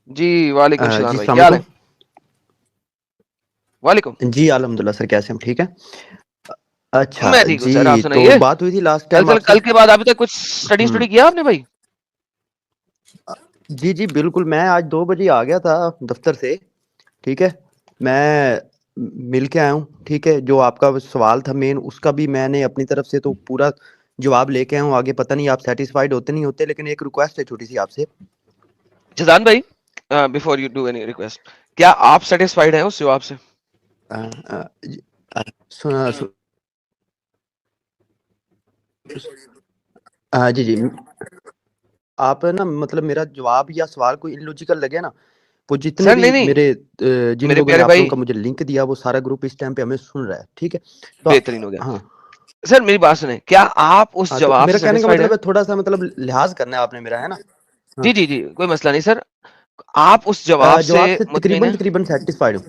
جی وعلیکم السلام جی بھائی، السلام کیا حال ہے؟ علیکم. وعلیکم. جی الحمدللہ سر، کیسے ہم ٹھیک ہیں؟ اچھا میں ٹھیک ہوں سر، آپ جی، تو سنائیے. بات ہوئی تھی لاسٹ ٹائم آپ سے. کل کے بعد ابھی تک کچھ ہم، اسٹڈی کیا آپ نے بھائی؟ جی جی بالکل، میں آج 2 بجے آ گیا تھا دفتر سے. ٹھیک ہے، میں مل کے آیا ہوں. ٹھیک ہے، جو آپ کا سوال تھا مین، اس کا بھی میں نے اپنی طرف سے تو پورا جواب لے کے آیا ہوں. آگے پتہ نہیں آپ سیٹسفائیڈ ہوتے نہیں ہوتے، لیکن ایک ریکویسٹ ہے چھوٹی سی آپ سے. جزان بھائی، before you do any request, کیا آپ سیٹسفائیڈ ہیں اس جواب سے؟ آ، آ، جی، سنا- جی جی، آپ نا مطلب میرا جواب یا سوال کوئی انلوجیکل لگے نا، وہ جتنے سر بھی نہیں نہیں، میرے جن میرے لوگوں نے پیارے آپ لوگوں بھائی کا مجھے لنک دیا، وہ سارا گروپ اس ٹائم پہ ہمیں سن رہا ہے. ٹھیک ہے، تو بہترین ہو گیا. ہاں سر میری بات سنیں، کیا آپ اس ہاں، تو جواب میرا سے کہنے کا سیٹسفائیڈ ہیں؟ مطلب ہے تھوڑا سا مطلب لحاظ کرنا ہے آپ نے میرا، ہے نا. ہاں، جی جی جی، کوئی مسئلہ نہیں سر. آپ اس جواب سے جواب سے مطمئن ہیں؟ تقریباً سیٹسفائڈ ہوں.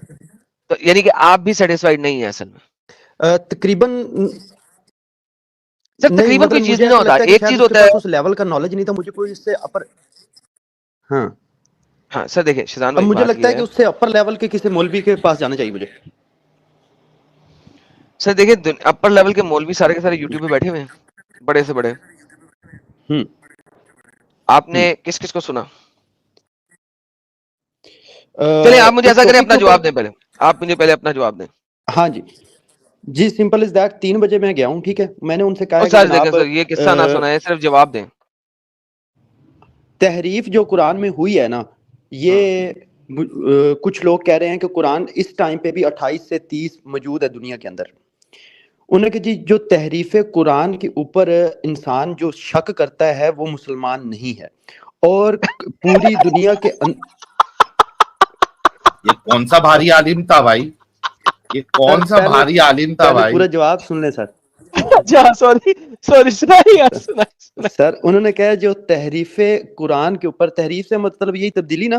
تو یعنی کہ آپ بھی سیٹسفائیڈ نہیں ہیں اصل میں؟ تقریباً سر نہیں، تقریباً کوئی مطلب چیز مجھے نہیں نہ ایسا ہوتا، لگتا ہے کہ ایک شاید چیز اس کے ہوتا ہے. پاس اس لیول کا نالج نہیں تھا، مجھے کوئی اس سے اپر. ہاں، ہاں سر دیکھیں شیزان اب بھائی، مجھے بات لگتا یہ ہے ہے. کہ اس سے اپر لیول کے کسی مولوی کے پاس جانا چاہیے مجھے. سر دیکھیں اپر لیول کے مولوی سارے کے سارے یوٹیوب پہ بیٹھے ہوئے ہیں، بڑے سے بڑے. ہوں آپ ہوں نے کس کس کو سنا؟ چلیں آپ مجھے اس ایسا کریں، ٹاپک اپنا کے اوپر. جواب دیں پہلے. آپ مجھے پہلے اپنا جواب دیں. ہاں جی جی، سمپل از دیٹ. 3 بجے میں گیا ہوں. ٹھیک ہے، میں نے ان سے کہا اور ہے کہ سر دیکھیں جناب سر، یہ قصہ نہ سنائیں، صرف جواب دیں. تحریف جو قرآن میں ہوئی ہے نا، یہ کچھ لوگ کہہ رہے ہیں کہ قرآن اس ٹائم پہ بھی 28 سے 30 موجود ہے دنیا کے اندر. انہوں نے کہ جی جو تحریف قرآن کے اوپر انسان جو شک کرتا ہے وہ مسلمان نہیں ہے. اور پوری دنیا کے یہ کون سا بھاری عالم تھا بھائی؟ یہ سر کون سا بھاری عالم تھا پہلے بھائی؟ پورا جواب سن لیں سر. اچھا سوری سوری، سنائیے. سر انہوں نے کہا جو تحریف قرآن کے اوپر، تحریف سے مطلب یہی تبدیلی نا،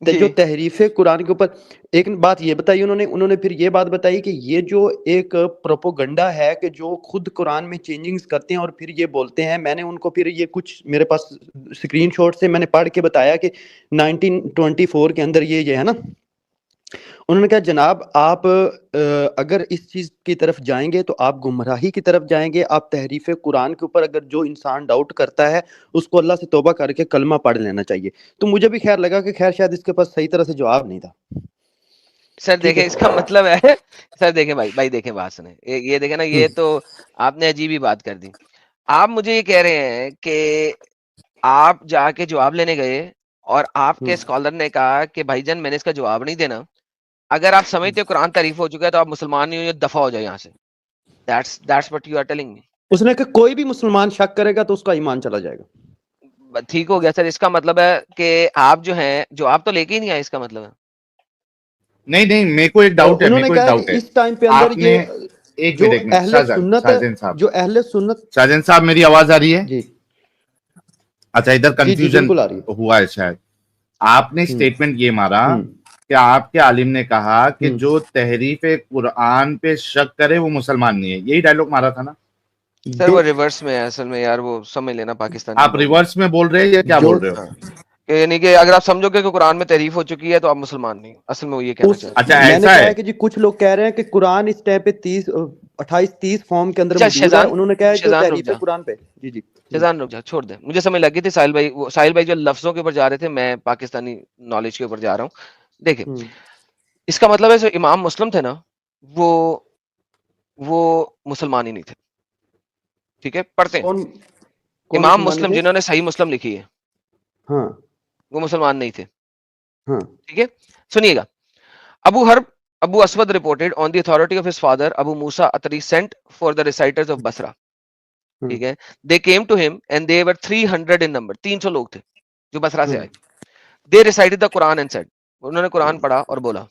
جی جو تحریف قرآن کے اوپر. ایک بات یہ بتائی انہوں نے پھر یہ بات بتائی کہ یہ جو ایک پروپوگنڈا ہے کہ جو خود قرآن میں چینجنگز کرتے ہیں اور پھر یہ بولتے ہیں. میں نے ان کو پھر یہ کچھ میرے پاس اسکرین شاٹ سے میں نے پڑھ کے بتایا کہ 1924 کے اندر یہ ہے نا. انہوں نے کہا جناب آپ اگر اس چیز کی طرف جائیں گے تو آپ گمراہی کی طرف جائیں گے. آپ تحریف قرآن کے اوپر اگر جو انسان ڈاؤٹ کرتا ہے اس کو اللہ سے توبہ کر کے کلمہ پڑھ لینا چاہیے. تو مجھے بھی خیر لگا کہ خیر شاید اس کے پاس صحیح طرح سے جواب نہیں تھا. سر ٹھیک ہے، دیکھیں اس کا مطلب ہے. سر دیکھیں بھائی دیکھیں بات سنیں، یہ دیکھیں نا، یہ تو آپ نے عجیب ہی بات کر دی. آپ مجھے یہ کہہ رہے ہیں کہ آپ جا کے جواب لینے گئے اور آپ کے اسکالر نے کہا کہ بھائی جان میں نے اس کا جواب نہیں دینا، اگر آپ سمجھتے ہو قرآن تعریف ہو چکا ہے تو آپ مسلمان نہیں ہو، یہ دفع ہو جائے یہاں سے. That's what you are telling me. اس نے کہا کوئی بھی مسلمان شک کرے گا تو اس کا ایمان چلا جائے گا. ٹھیک ہو گیا سر، اس کا مطلب ہے کہ آپ جو ہیں جواب تو لے کے ہی نہیں آئے، اس کا مطلب ہے. نہیں میرے کو ایک ڈاؤٹ ہے، انہوں میرے نے کو ایک کہا کہ ڈاؤٹ ہے. اس ٹائم پہ اندر آپ نے یہ ایک جو منٹ اہل سنت ہے، شاہجہاں صاحب، جو اہل سنت. شاہجہاں صاحب میری آواز آ رہی ہے؟ جی اچھا، ادھر جی جی کنفیوژن بالکل آ رہی ہوا ہے شاید. آپ نے ہے. اسٹیٹمنٹ یہ مارا ہوں کہ آپ کے عالم نے کہا کہ ہوں جو تحریف قرآن پہ شک کرے وہ مسلمان نہیں ہے، یہی ڈائلوگ مارا تھا نا؟ سر وہ ریورس میں ہے اصل میں یار، وہ سمجھ لینا پاکستانی آپ لوگ. ریورس میں بول رہے ہیں یا کیا جو بول رہے ہو؟ ہاں، یعنی کہ اگر آپ سمجھو گے کہ قرآن میں تعریف ہو چکی ہے تو آپ مسلمان نہیں، اصل میں وہ یہ کہنا اس چاہ رہے ہیں. اچھا میں نے ایسا کہا ہے. ہے کہ جی کچھ لوگ کہہ رہے ہیں کہ قرآن اس ٹائم پہ 28-30 فارم کے اندر اچھا موجود ہے. شیزان، انہوں نے کہا ہے جو شیزان رک تحریف جا، قرآن پہ. جی جی جی شیزان رک جا، چھوڑ دیں. مجھے سمجھ لگ گئی تھی ساحل بھائی جو لفظوں کے اوپر جا رہے تھے، میں پاکستانی نالج کے اوپر جا رہا ہوں. دیکھیں اس کا مطلب ہے جو امام مسلم تھے نا، وہ مسلمان ہی نہیں تھے. ٹھیک ہے، پڑھتے ہیں. کون امام مسلمان نہیں مسلم تھے؟ جنہوں نے صحیح مسلم لکھی ہے ہاں وہ مسلمان نہیں تھے. ہاں ٹھیک ہے، سنیے گا. ابو حرب Abu Aswad reported on the authority of his father Abu Musa Atri sent for the reciters of Basra. ٹھیک ہے، they came to him and they were 300 in number. 300 لوگ تھے جو بسرا سے آئے. they recited the Quran and said, انہوں نے قرآن پڑھا اور بولا,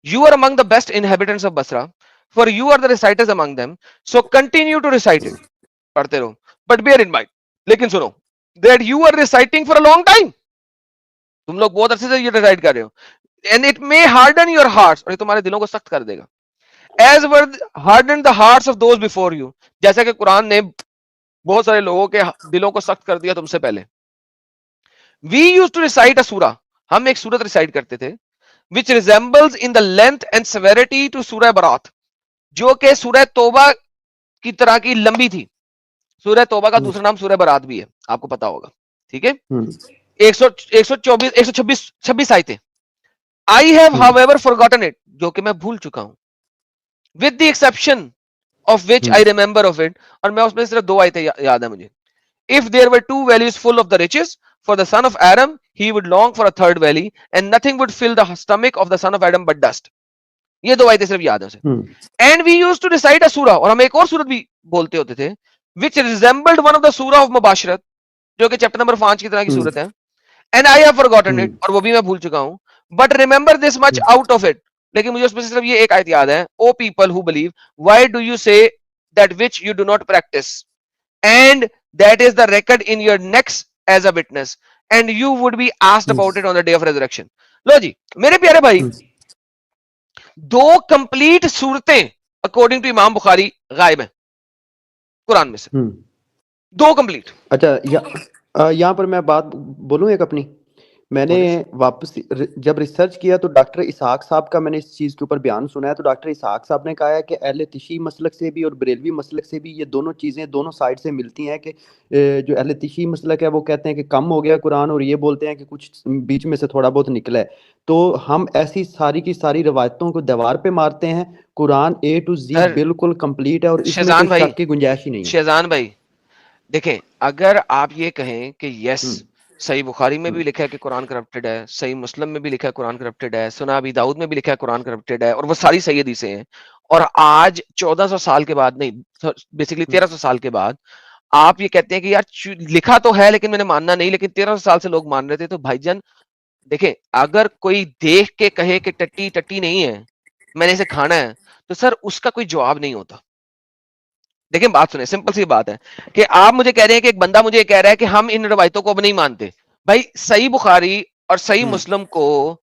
you are among the best inhabitants of Basra, for you are the reciters among them, so continue to recite it. پڑھتے رہو, but bear in mind, لیکن سنو, that you are reciting for a long time. تم لوگ بہت عرصے سے یہ ریسائٹ کر رہے ہو. And it may harden your hearts, اور یہ تمہارے دلوں کو سخت کر دے گا. As were hardened the hearts of those before you, جیسا کہ قرآن نے بہت سارے لوگوں کے دلوں کو سخت کر دیا تم سے پہلے. We used to recite a surah, ہم ایک سورت ریسائٹ کرتے تھے which resembles in the length and severity to سورہ برات, جو کہ سورہ توبہ کی طرح کی لمبی تھی. سورہ توبہ کا دوسرا نام سورہ برات بھی ہے, آپ کو پتا ہوگا, ٹھیک ہے. 126 آیتیں. I have however forgotten it, جو کہ میں بھول چکا ہوں, with the exception of which I remember of it, اور میں اس میں صرف 2 آیتیں یاد ہے مجھے. If there were 2 valleys full of the riches for the son of Adam, he would long for a 3rd valley, and nothing would fill the stomach of the son of Adam but dust. یہ 2 آیتیں صرف یاد ہے اسے. And we used to recite a surah, اور ہم ایک اور سورت بھی بولتے ہوتے تھے, which resembled one of the surah of Mubashirat, جو کہ چیپٹر نمبر 5 کی طرح کی سورت ہے. And I have forgotten it, اور وہ بھی میں بھول چکا ہوں. But remember this much out of it, لیکن مجھے اس میں سے صرف یہ ایک آیت یاد ہے. O people who believe, why do you say that which you do not practice? And that is the record in your necks as a witness, and you would be asked about it on the day of resurrection. لو جی میرے پیارے بھائی, 2 complete صورتیں according to امام بخاری غائب ہیں قرآن میں سے, 2 complete. اچھا یہاں پر میں بات بولوں ایک اپنی, میں نے واپس جب ریسرچ کیا تو ڈاکٹر اسحاق صاحب کا میں نے اس چیز کے اوپر بیان سنا ہے. تو ڈاکٹر اسحاق صاحب نے کہا ہے کہ اہل تشیع مسلک سے بھی اور بریلوی مسلک سے بھی یہ دونوں چیزیں دونوں سائڈ سے ملتی ہیں, کہ جو اہل تشیع مسلک ہے وہ کہتے ہیں کہ کم ہو گیا قرآن, اور یہ بولتے ہیں کہ کچھ بیچ میں سے تھوڑا بہت نکلا ہے. تو ہم ایسی ساری کی ساری روایتوں کو دیوار پہ مارتے ہیں, قرآن A to Z بالکل کمپلیٹ ہے, اور اس میں کوئی شک کی گنجائش ہی نہیں ہے. شہزان بھائی دیکھیں, اگر آپ یہ کہیں کہ یس صحیح بخاری میں بھی لکھا ہے کہ قرآن کرپٹڈ ہے, صحیح مسلم میں بھی لکھا ہے قرآن کرپٹڈ ہے, سنن ابی داؤد میں بھی لکھا ہے قرآن کرپٹڈ ہے, اور وہ ساری صحیح حدیثیں ہیں, اور آج 1400 سال کے بعد, نہیں بیسیکلی 1300 سال کے بعد آپ یہ کہتے ہیں کہ یار لکھا تو ہے لیکن میں نے ماننا نہیں, لیکن 1300 سال سے لوگ مان رہے تھے. تو بھائی جان دیکھیں, اگر کوئی دیکھ کے کہے کہ ٹٹی ٹٹی نہیں ہے, میں نے اسے کھانا ہے, تو سر اس کا کوئی جواب نہیں ہوتا. دیکھیں بات سنیں, سمپل سی بات ہے کہ آپ مجھے کہہ رہے ہیں کہ ایک بندہ مجھے کہہ رہا ہے کہ ہم ان روایتوں کو اب نہیں مانتے. بھائی صحیح بخاری اور صحیح مسلم کو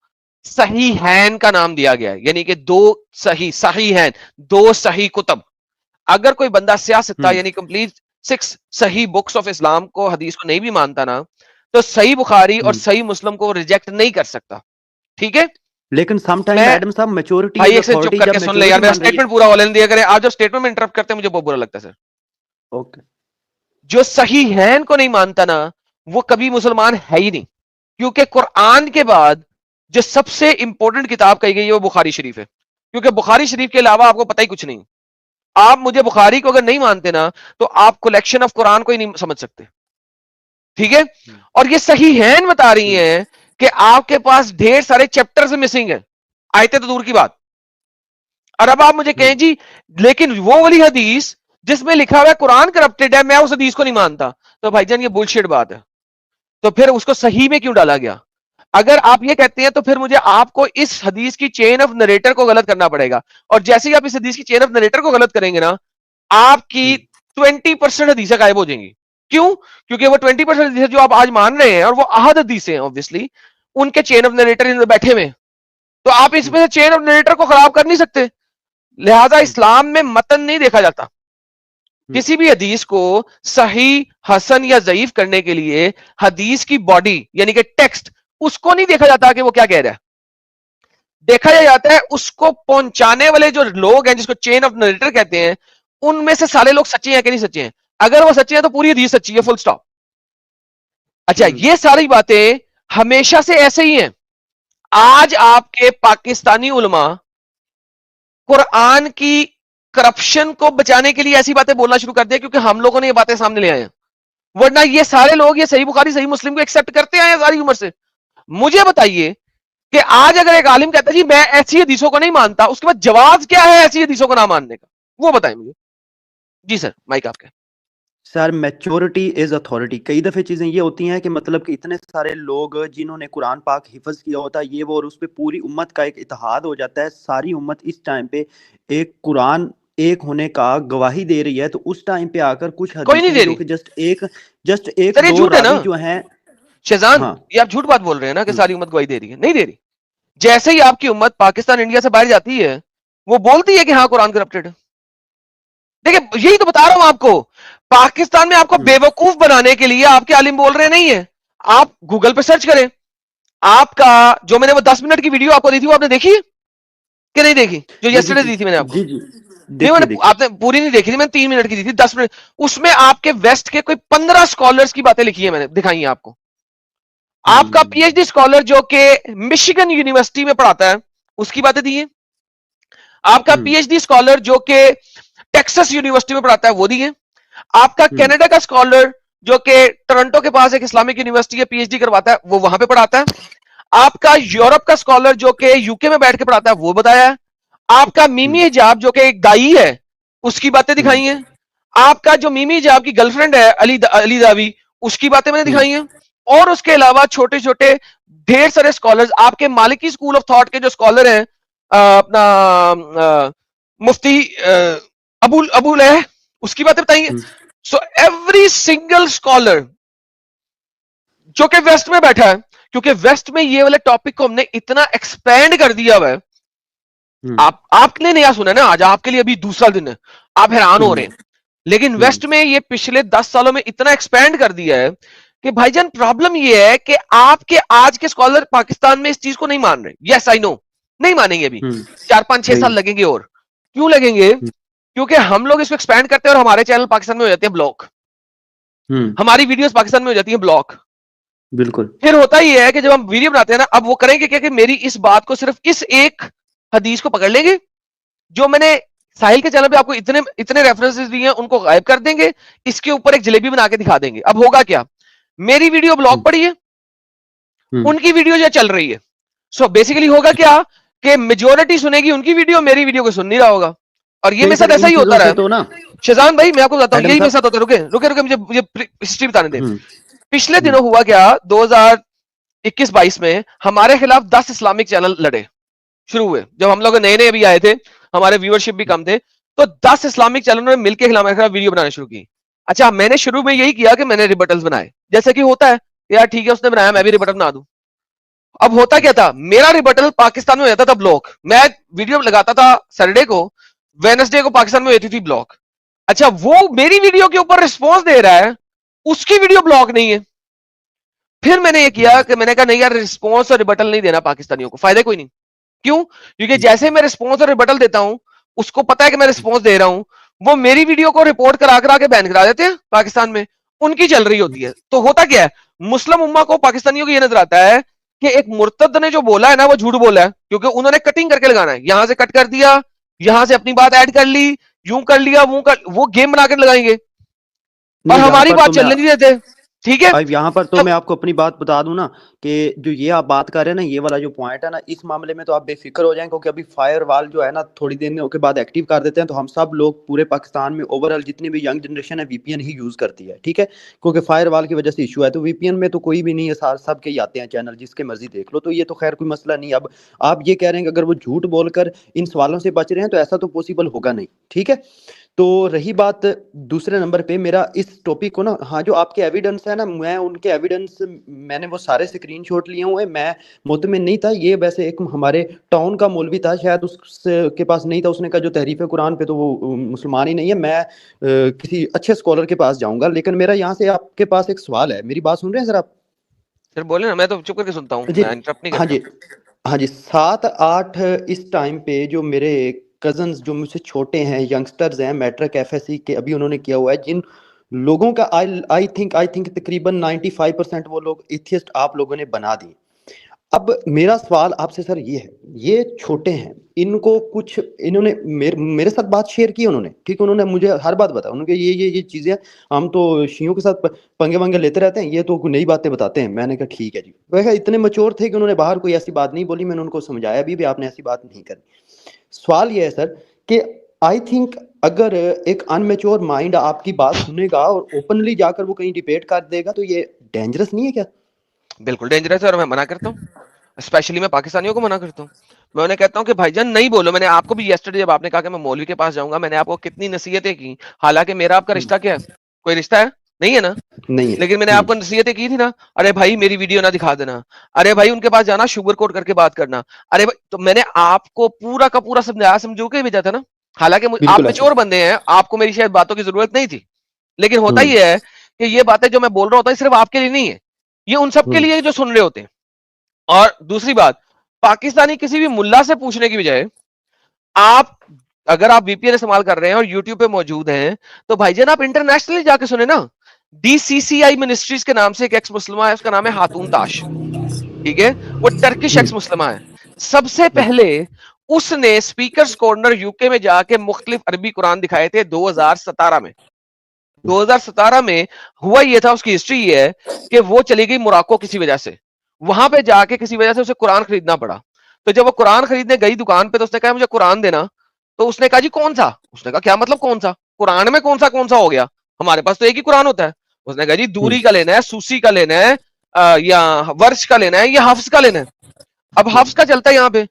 صحیحین کا نام دیا گیا ہے, یعنی کہ 2 صحیحین, 2 صحیح کتب. اگر کوئی بندہ سیاستہ یعنی کمپلیٹ 6 صحیح بکس آف اسلام کو, حدیث کو نہیں بھی مانتا نا, تو صحیح بخاری اور صحیح مسلم کو ریجیکٹ نہیں کر سکتا. ٹھیک ہے, لیکن سم ٹائم ایڈم صاحب میچورٹی بھائی ایک سے چپ کر کے سن لے یار, میرا سٹیٹمنٹ پورا ہو لینے دیا کریں. آپ جب سٹیٹمنٹ میں انٹرپٹ کرتے ہیں مجھے بہت برا لگتا ہے سر. اوکے, جو صحیحین کو نہیں مانتا نا, وہ کبھی مسلمان ہے ہی نہیں, کیونکہ قرآن کے بعد جو سب سے امپورٹنٹ کتاب کہی گئی ہے وہ بخاری شریف ہے, کیونکہ بخاری شریف کے علاوہ آپ کو پتہ ہی کچھ نہیں. آپ مجھے بخاری کو اگر نہیں مانتے نا, تو آپ کلیکشن آف قرآن کو ہی نہیں سمجھ سکتے. ٹھیک ہے, اور یہ صحیحین بتا رہی ہیں کہ آپ کے پاس ڈھیر سارے چیپٹرز مسنگ ہیں, آیتیں تو دور کی بات. اور اب آپ مجھے کہیں جی لیکن وہ والی حدیث جس میں لکھا ہوا ہے قرآن کرپٹڈ ہے, میں اس حدیث کو نہیں مانتا, تو بھائی جان یہ بلشٹ بات ہے. تو پھر اس کو صحیح میں کیوں ڈالا گیا؟ اگر آپ یہ کہتے ہیں تو پھر مجھے آپ کو اس حدیث کی چین آف نریٹر کو غلط کرنا پڑے گا, اور جیسے ہی آپ اس حدیث کی چین آف نریٹر کو غلط کریں گے نا, آپ کی 20% حدیثیں غائب ہو جائیں گی. کیوں؟ کیونکہ وہ 20% حدیثیں جو آپ آج مان رہے ہیں, اور وہ احد حدیثیں ہیں obviously, ان کے چین آف نریٹر بیٹھے ہوئے, تو آپ اس میں سے چین آف نریٹر کو خراب کر نہیں سکتے. لہذا اسلام میں متن نہیں دیکھا جاتا. کسی بھی حدیث کو صحیح, حسن یا ضعیف کرنے کے لیے حدیث کی باڈی یعنی کہ ٹیکسٹ, اس کو نہیں دیکھا جاتا کہ وہ کیا کہہ رہا ہے. دیکھا جاتا ہے اس کو پہنچانے والے جو لوگ ہیں, جس کو چین آف نریٹر کہتے ہیں, ان میں سے سارے لوگ سچے ہیں کہ نہیں سچے ہیں. اگر وہ سچے ہیں تو پوری حدیث سچی ہے, فل سٹاپ. اچھا, یہ ساری باتیں ہمیشہ سے ایسے ہی ہیں. آج آپ کے پاکستانی علماء قرآن کی کرپشن کو بچانے کے لیے ایسی باتیں بولنا شروع کر دیا کیونکہ ہم لوگوں نے یہ باتیں سامنے لے آئے ہیں, ورنہ یہ سارے لوگ یہ صحیح بخاری صحیح مسلم کو ایکسپٹ کرتے آئے ہیں ساری عمر سے. مجھے بتائیے کہ آج اگر ایک عالم کہتا ہے جی میں ایسی حدیثوں کو نہیں مانتا, اس کے بعد جواز کیا ہے ایسی حدیثوں کو نہ ماننے کا, وہ بتائیں مجھے. جی سر, مائک آپ کا. سر میچورٹی از اتھارٹی. کئی دفعہ چیزیں یہ ہوتی ہیں کہ مطلب کہ اتنے سارے لوگ جنہوں نے قرآن پاک حفظ کیا ہوتا ہے یہ وہ, اور اس پہ پوری امت کا ایک اتحاد ہو جاتا ہے. ساری امت اس ٹائم پہ ایک قرآن ایک ہونے کا گواہی دے رہی ہے, تو اس ٹائم پہ آ کر کچھ حدیثیں جو کہ جسٹ ایک دو راوی جو ہیں. شہزان یہ آپ جھوٹ بات بول رہے ہیں نا کہ ساری امت گواہی دے رہی ہے, نہیں دے رہی. جیسے ہی آپ کی امت پاکستان انڈیا سے باہر جاتی ہے وہ بولتی ہے کہ ہاں قرآن کرپٹڈ ہے. دیکھیں یہی تو بتا رہا ہوں آپ کو, پاکستان میں آپ کو بے وقوف بنانے کے لیے آپ کے عالم بول رہے نہیں ہیں. آپ گوگل پہ سرچ کریں, آپ کا جو میں نے وہ 10 منٹ کی ویڈیو آپ کو دی تھی وہ آپ نے دیکھی کہ نہیں دیکھی؟ جو یسٹرڈے دی تھی میں نے آپ کو. جی جی نہیں میں نے آپ نے پوری نہیں دیکھی تھی, میں نے 3 منٹ کی دی تھی, 10 منٹ. اس میں آپ کے ویسٹ کے کوئی 15 اسکالرس کی باتیں لکھی ہیں, میں نے دکھائی ہیں آپ کو. آپ کا پی ایچ ڈی اسکالر جو کہ مشیگن یونیورسٹی میں پڑھاتا ہے اس کی باتیں دی ہیں. آپ کا پی ایچ ڈی اسکالر جو کہ ٹیکسس یونیورسٹی میں پڑھاتا ہے وہ دی ہیں. آپ کا کینیڈا کا اسکالر جو کہ ٹورنٹو کے پاس ایک اسلامک یونیورسٹی ہے پی ایچ ڈی کرواتا ہے وہ وہاں پہ پڑھاتا ہے. آپ کا یورپ کا اسکالر جو کہ یو کے میں بیٹھ کے پڑھاتا ہے وہ بتایا ہے. آپ کا میمی حجاب جو کہ ایک دائی ہے اس کی باتیں دکھائی ہیں. آپ کا جو میمی حجاب کی گرل فرینڈ ہے علی داوی اس کی باتیں میں نے دکھائی ہیں. اور اس کے علاوہ چھوٹے چھوٹے ڈھیر سارے اسکالرز, آپ کے مالکی اسکول آف تھاٹ کے جو اسکالر ہیں اپنا مفتی ابو لہ اس کی باتیں بتائیں گے. سو ایوری سنگل اسکالر جو کہ ویسٹ میں بیٹھا ہے, کیونکہ ویسٹ میں یہ والے ٹاپک کو ہم نے اتنا ایکسپینڈ کر دیا ہوا ہے. آپ نے نیا سنا نا, آج آپ کے لیے ابھی دوسرا دن ہے, آپ حیران ہو رہے ہیں. لیکن ویسٹ میں یہ پچھلے 10 سالوں میں اتنا ایکسپینڈ کر دیا ہے کہ بھائی جان پرابلم یہ ہے کہ آپ کے آج کے اسکالر پاکستان میں اس چیز کو نہیں مان رہے. یس آئی نو, نہیں مانیں گے ابھی, 4-5-6 سال لگیں گے. اور کیوں لگیں گے؟ کیونکہ ہم لوگ اس کو ایکسپینڈ کرتے ہیں اور ہمارے چینل پاکستان میں ہو جاتے ہیں بلاک, ہماری ویڈیوز پاکستان میں ہو جاتی ہیں بلاک. بالکل. پھر ہوتا ہی ہے کہ جب ہم ویڈیو بناتے ہیں نا, اب وہ کریں گے کہ میری اس بات کو صرف اس ایک حدیث کو پکڑ لیں گے جو میں نے ساحل کے چینل پہ آپ کو اتنے ریفرنسز دیے ہیں ان کو غائب کر دیں گے, اس کے اوپر ایک جلیبی بنا کے دکھا دیں گے. اب ہوگا کیا, میری ویڈیو بلاک پڑی ہے, ان کی ویڈیو جو چل رہی ہے. سو بیسیکلی ہوگا کیا کہ میجورٹی سنے گی ان کی ویڈیو, میری ویڈیو کو سن نہیں رہا ہوگا. اور یہ میرے ساتھ ایسا ہی ہوتا رہا ہے. شہزان بھائی میں آپ کو بتاتا ہوں, یہی میرے ساتھ ہوتا ہے. رکے مجھے ہسٹری بتانے دیں. پچھلے دنوں ہوا کیا, 2021-22 میں ہمارے خلاف 10 اسلامک چینل لڑے شروع ہوئے. جب ہم لوگ نئے ابھی آئے تھے, ہمارے ویورشپ بھی کم تھے, تو 10 اسلامک چینلوں نے مل کے خلاف ویڈیو بنانا شروع کی. اچھا میں نے شروع میں یہی کیا کہ میں نے ریبٹلز بنائے, جیسے کہ ہوتا ہے یار ٹھیک ہے اس نے بنایا میں بھی ریبٹل بنا دوں. اب ہوتا کیا تھا, میرا ریبٹل پاکستان میں ہو جاتا تھا بلاک. میں ویڈیو لگاتا تھا سیٹرڈے کو, وینسڈے کو پاکستان میں ہوتی تھی بلاک. اچھا وہ میری ویڈیو کے اوپر رسپانس دے رہا ہے, اس کی ویڈیو بلاک نہیں ہے. پھر میں نے یہ کیا کہ میں نے کہا نہیں یار رسپانس اور ریبٹل نہیں دینا پاکستانیوں کو, فائدہ کوئی نہیں. کیوں؟ کیونکہ جیسے میں رسپانس اور ریبٹل دیتا ہوں اس کو پتا ہے کہ میں رسپانس دے رہا ہوں, وہ میری ویڈیو کو رپورٹ کرا کے بین کرا دیتے ہیں پاکستان میں, ان کی چل رہی ہوتی ہے. تو ہوتا کیا ہے, مسلم امہ کو پاکستانیوں کو یہ نظر آتا ہے کہ ایک مرتد نے جو بولا ہے نا وہ جھوٹ بولا ہے, کیونکہ انہوں نے کٹنگ کر کے لگانا ہے, یہاں سے کٹ کر دیا, یہاں سے اپنی بات ایڈ کر لی, یوں کر لیا, وہ گیم بنا کر لگائیں گے اور ہماری بات چلنے نہیں دیتے. ٹھیک ہے, یہاں پر تو میں آپ کو اپنی بات بتا دوں نا کہ جو یہ آپ بات کر رہے ہیں نا, یہ والا جو پوائنٹ ہے نا, اس معاملے میں تو آپ بے فکر ہو جائیں, کیونکہ ابھی فائر وال جو ہے نا تھوڑی دیر کے بعد ایکٹیو کر دیتے ہیں, تو ہم سب لوگ پورے پاکستان میں اوور آل جتنی بھی ینگ جنریشن ہے وی پی این ہی یوز کرتی ہے. ٹھیک ہے, کیونکہ فائر وال کی وجہ سے ایشو ہے, تو وی پی این میں تو کوئی بھی نہیں ہے, سب کے ہی آتے ہیں چینل, جس کے مرضی دیکھ لو, تو یہ تو خیر کوئی مسئلہ نہیں. اب آپ یہ کہہ رہے ہیں کہ اگر وہ جھوٹ بول کر ان سوالوں سے بچ رہے ہیں تو ایسا تو پاسبل ہوگا نہیں. ٹھیک ہے, تو رہی بات دوسرے نمبر پہ میرا اس ٹاپک کو نا, ہاں جو آپ کے ایویڈنس ہے نا, میں ان کے ایویڈنس میں نے وہ سارے اسکرین شاٹ لیے ہوئے. میں مطمئن نہیں تھا, یہ ویسے ایک ہمارے ٹاؤن کا مولوی تھا, شاید اس کے پاس نہیں تھا, اس نے کہا جو تحریف قرآن پہ تو وہ مسلمان ہی نہیں ہے, میں کسی اچھے اسکالر کے پاس جاؤں گا. لیکن میرا یہاں سے آپ کے پاس ایک سوال ہے, میری بات سن رہے ہیں سر آپ؟ پھر بولے نا, میں تو چپ کر کے سنتا ہوں, جی میں انٹرپٹ نہیں ہاں کرتا. جی ہاں جی 7-8 اس ٹائم پہ جو میرے کزنز جو مجھ سے چھوٹے ہیں, ینگسٹرز ہیں, میٹرک ایف ایس سی کے ابھی انہوں نے کیا ہوا ہے, جن لوگوں کا آئی تھنک تقریباً 95% وہ لوگ ایتھیسٹ آپ لوگوں نے بنا دی. اب میرا سوال آپ سے سر یہ ہے, یہ چھوٹے ہیں, ان کو کچھ انہوں نے میرے ساتھ بات شیئر کی انہوں نے, ٹھیک ہے, انہوں نے مجھے ہر بات بتایا, انہوں نے یہ چیزیں ہم تو شیعوں کے ساتھ پنگے ونگے لیتے رہتے ہیں, یہ تو نئی باتیں بتاتے ہیں. میں نے کہا ٹھیک ہے جی. ویسے اتنے میچور تھے کہ انہوں نے باہر کوئی ایسی بات نہیں بولی, میں نے ان کو سمجھایا بھی آپ نے ایسی بات نہیں کرنی. سوال یہ ہے سر کہ آئی تھنک اگر ایک ان میچور مائنڈ آپ کی بات سنے گا اور اوپنلی جا کر وہ کہیں ڈیبیٹ کر دے گا, تو یہ ڈینجرس نہیں ہے کیا؟ بالکل ڈینجرس ہے, اور میں منع کرتا ہوں, اسپیشلی میں پاکستانیوں کو منع کرتا ہوں. میں انہیں کہتا ہوں کہ بھائی جان نہیں بولو. میں نے آپ کو بھی یسٹرڈے جب آپ نے کہا کہ میں مولوی کے پاس جاؤں گا, میں نے آپ کو کتنی نصیحتیں کی, حالانکہ میرا آپ کا رشتہ کیا ہے, کوئی رشتہ ہے نہیں ہے نا, نہیں لیکن میں نے آپ کو نصیحتیں کی تھی نا, ارے بھائی میری ویڈیو نہ دکھا دینا, ارے بھائی ان کے پاس جانا شوگر کوٹ کر کے بات کرنا, ارے بھائی, تو میں نے آپ کو پورا کا پورا سمجھایا سمجھو کے بھیجا تھا نا. حالانکہ آپ بالکل میچور بندے ہیں, آپ کو میری شاید باتوں کی ضرورت نہیں تھی, لیکن ہوتا ہی ہے کہ یہ باتیں جو میں بول رہا ہوتا ہے صرف آپ کے لیے نہیں ہے, یہ ان سب کے لیے جو سن رہے ہوتے ہیں. اور دوسری بات, پاکستانی کسی بھی ملا سے پوچھنے کی بجائے آپ اگر آپ وی پی این استعمال کر رہے ہیں اور یوٹیوب پہ موجود ہیں تو بھائی جان آپ انٹرنیشنلی جا کے سنیں نا. ڈی سی سی آئی منسٹریز کے نام سے ایک ایکس مسلمہ ہے, اس کا نام ہے خاتون تاش, ٹھیک ہے, وہ ٹرکش ایکس مسلمہ ہے. سب سے پہلے اس نے اسپیکرز کارنر یو کے میں جا کے مختلف عربی قرآن دکھائے تھے 2017 میں. 2017 میں ہوا یہ تھا, اس کی ہسٹری یہ ہے کہ وہ چلی گئی موراکو کسی وجہ سے, وہاں پہ جا کے کسی وجہ سے اسے قرآن خریدنا پڑا. تو جب وہ قرآن خریدنے گئی دکان پہ تو اس نے کہا مجھے قرآن دینا. تو اس نے کہا جی کون سا؟ اس نے کہا کیا مطلب کون سا, قرآن میں کون سا ہو گیا, ہمارے پاس تو ایک ہی قرآن ہوتا ہے. اس نے کہا جی دوری کا لینا ہے, سوسی کا لینا ہے, یا ورش کا لینا ہے, یا حفظ کا لینا ہے. اب حفظ کا چلتا ہے یہاں پہ.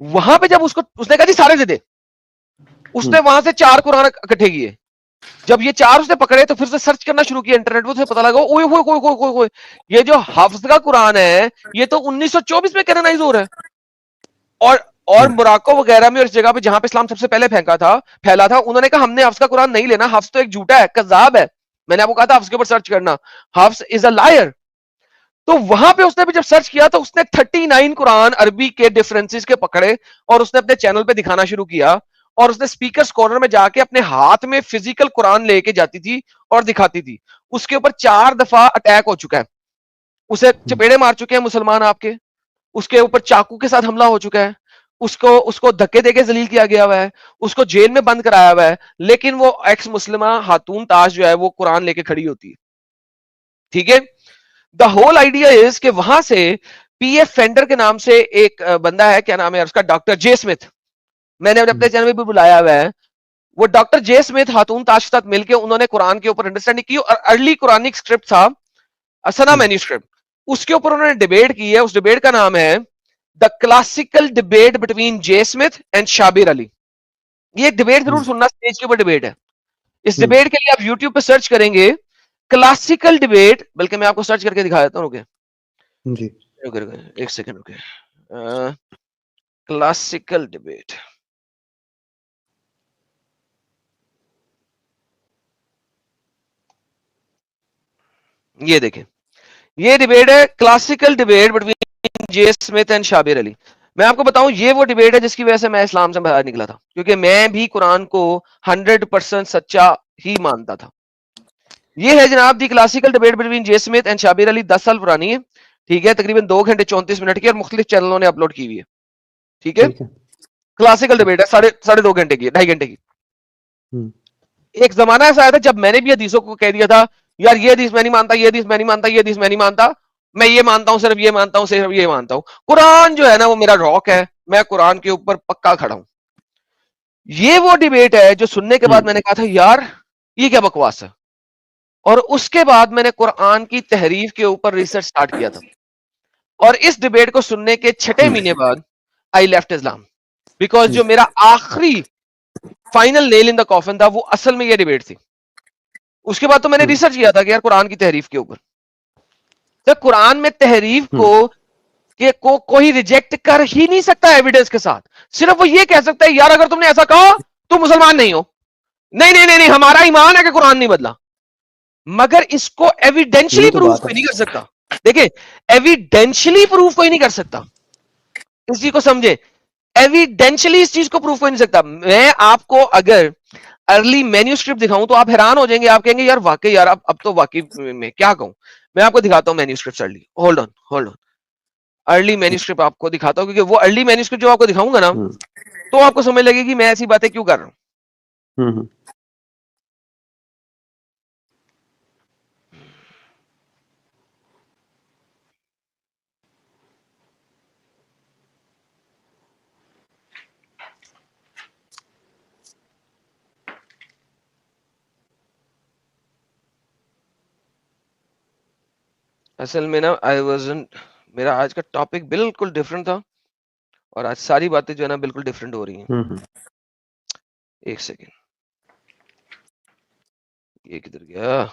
وہاں پہ جب اس نے کہا جی سارے دے دے. اس نے وہاں سے 4 قرآن اکٹھے کیے. جب یہ 4 اس نے پکڑے تو پھر سے سرچ کرنا شروع کیا انٹرنیٹ پہ, اسے پتا لگا اوئے ہوئے ہوئے ہوئے ہوئے یہ جو حفظ کا قرآن ہے یہ تو 1924 میں کینونائز ہو رہا ہے. اور موراکو وغیرہ میں اور اس جگہ پہ جہاں پہ اسلام سب سے پہلے پھیلا تھا, انہوں نے کہا ہم نے حفظ کا قرآن نہیں لینا, حفظ تو ایک جھوٹا ہے, کذاب ہے. میں نے آپ کو کہا تھا حفظ کے اوپر سرچ کرنا, حفظ از اے لائر. تو وہاں پہ اس نے بھی جب سرچ کیا تو اس نے 39 قرآن عربی کے ڈفرنسز کے پکڑے اور اس نے اپنے چینل پہ دکھانا شروع کیا. اور اس نے اسپیکرز کارنر میں جا کے اپنے ہاتھ میں فزیکل قرآن لے کے جاتی تھی اور دکھاتی تھی. اس کے اوپر 4 دفعہ اٹیک ہو چکا ہے, اسے چپیڑے مار چکے ہیں مسلمان آپ کے, اس کے اوپر چاقو کے ساتھ حملہ ہو چکا ہے, اس کو دھکے دے کے ذلیل کیا گیا ہوا ہے, اس کو جیل میں بند کرایا ہوا ہے. لیکن وہ ایکس مسلمہ خاتون تاش جو ہے وہ قرآن لے کے کھڑی ہوتی ہے. ٹھیک ہے, دا ہول آئیڈیا از کہ وہاں سے پی ایف فینڈر کے نام سے ایک بندہ ہے, کیا نام ہے اس کا, ڈاکٹر جے اسمتھ. میں نے اپنے چینل میں بھی بلایا ہوا ہے. وہ ڈاکٹر جے اسمتھ خاتون تاش کے ساتھ مل کے انہوں نے قرآن کے اوپر انڈرسٹینڈنگ کی, اور ارلی قرآنک اسکرپٹ تھا سنا مینوسکرپٹ, اس کے اوپر انہوں نے ڈیبیٹ کی ہے. اس ڈیبیٹ کا نام ہے the classical debate between Jay Smith and Shabir Ali. یہ ایک ڈیبیٹ ضرور سننا, اسٹیج کے اوپر ڈیبیٹ ہے. اس ڈیبیٹ کے لیے آپ یوٹیوب پہ سرچ کریں گے کلاسیکل ڈیبیٹ, بلکہ میں آپ کو سرچ کر کے دکھا دیتا ہوں, ایک سیکنڈ رکے. کلاسیکل ڈیبیٹ, یہ دیکھیں, یہ ڈیبیٹ ہے classical debate between Jay Smith and Shabir Ali. میں آپ کو بتاؤں یہ وہ ڈیبیٹ ہے جس کی وجہ سے میں اسلام سے باہر نکلا تھا, کیونکہ میں بھی قرآن کو 100% سچا ہی مانتا تھا. یہ ہے جناب the classical debate between Jay Smith and Shabir Ali, 10 سال پرانی ہے. ٹھیک ہے, تقریباً 2 گھنٹے 34 منٹ کی, اور مختلف چینلوں نے اپلوڈ کی ہوئی ہے. ٹھیک ہے, کلاسیکل ڈیبیٹ ہے, ساڑھے 2 گھنٹے کی, 2.5 گھنٹے کی. ایک زمانہ ایسا آیا تھا جب میں نے بھی حدیثوں کو کہہ دیا تھا یار یہ حدیث میں نہیں مانتا, یہ حدیث میں نہیں مانتا, یہ حدیث میں نہیں مانتا, میں یہ مانتا ہوں, صرف یہ مانتا ہوں, صرف یہ مانتا ہوں. قرآن جو ہے نا وہ میرا راک ہے, میں قرآن کے اوپر پکا کھڑا ہوں. یہ وہ ڈیبیٹ ہے جو سننے کے بعد میں نے کہا تھا یار یہ کیا بکواس ہے. اور اس کے بعد میں نے قرآن کی تحریف کے اوپر ریسرچ سٹارٹ کیا تھا, اور اس ڈیبیٹ کو سننے کے 6 مہینے بعد آئی لیفٹ اسلام, بیکاز جو میرا آخری فائنل نیل ان دا کافن تھا وہ اصل میں یہ ڈیبیٹ تھی. اس کے بعد تو میں نے ریسرچ کیا تھا کہ یار قرآن کی تحریف کے اوپر, تو قرآن میں تحریف کو کوئی ریجیکٹ کر ہی نہیں سکتا ایویڈنس کے ساتھ. صرف وہ یہ کہہ سکتا ہے یار اگر تم نے ایسا کہا تو مسلمان نہیں ہو. نہیں نہیں نہیں, ہمارا ایمان ہے کہ قرآن نہیں بدلا, مگر اس کو ایویڈینشلی پروف کوئی نہیں کر سکتا. دیکھیں ایویڈینشلی پروف کوئی نہیں کر سکتا, اس چیز کو سمجھے, ایویڈینشلی اس چیز کو پروف کوئی نہیں سکتا. میں آپ کو اگر ارلی مینیوسکرپٹ دکھاؤں تو آپ حیران ہو جائیں گے, آپ کہیں گے یار واقعی یار اب تو واقعی میں کیا کہوں. میں آپ کو دکھاتا ہوں manuscript early, hold on early manuscript آپ کو دکھاتا ہوں, کیونکہ وہ ارلی مینیوسکرپٹ جو آپ کو دکھاؤں گا نا تو آپ کو سمجھ لگے گی میں ایسی باتیں کیوں کر رہا ہوں. اصل میں نا میرا آج کا ٹاپک بالکل ڈفرنٹ تھا, اور آج ساری باتیں جو ہے نا بالکل ڈفرنٹ ہو رہی ہیں. ایک سیکنڈ, یہ کدھر گیا,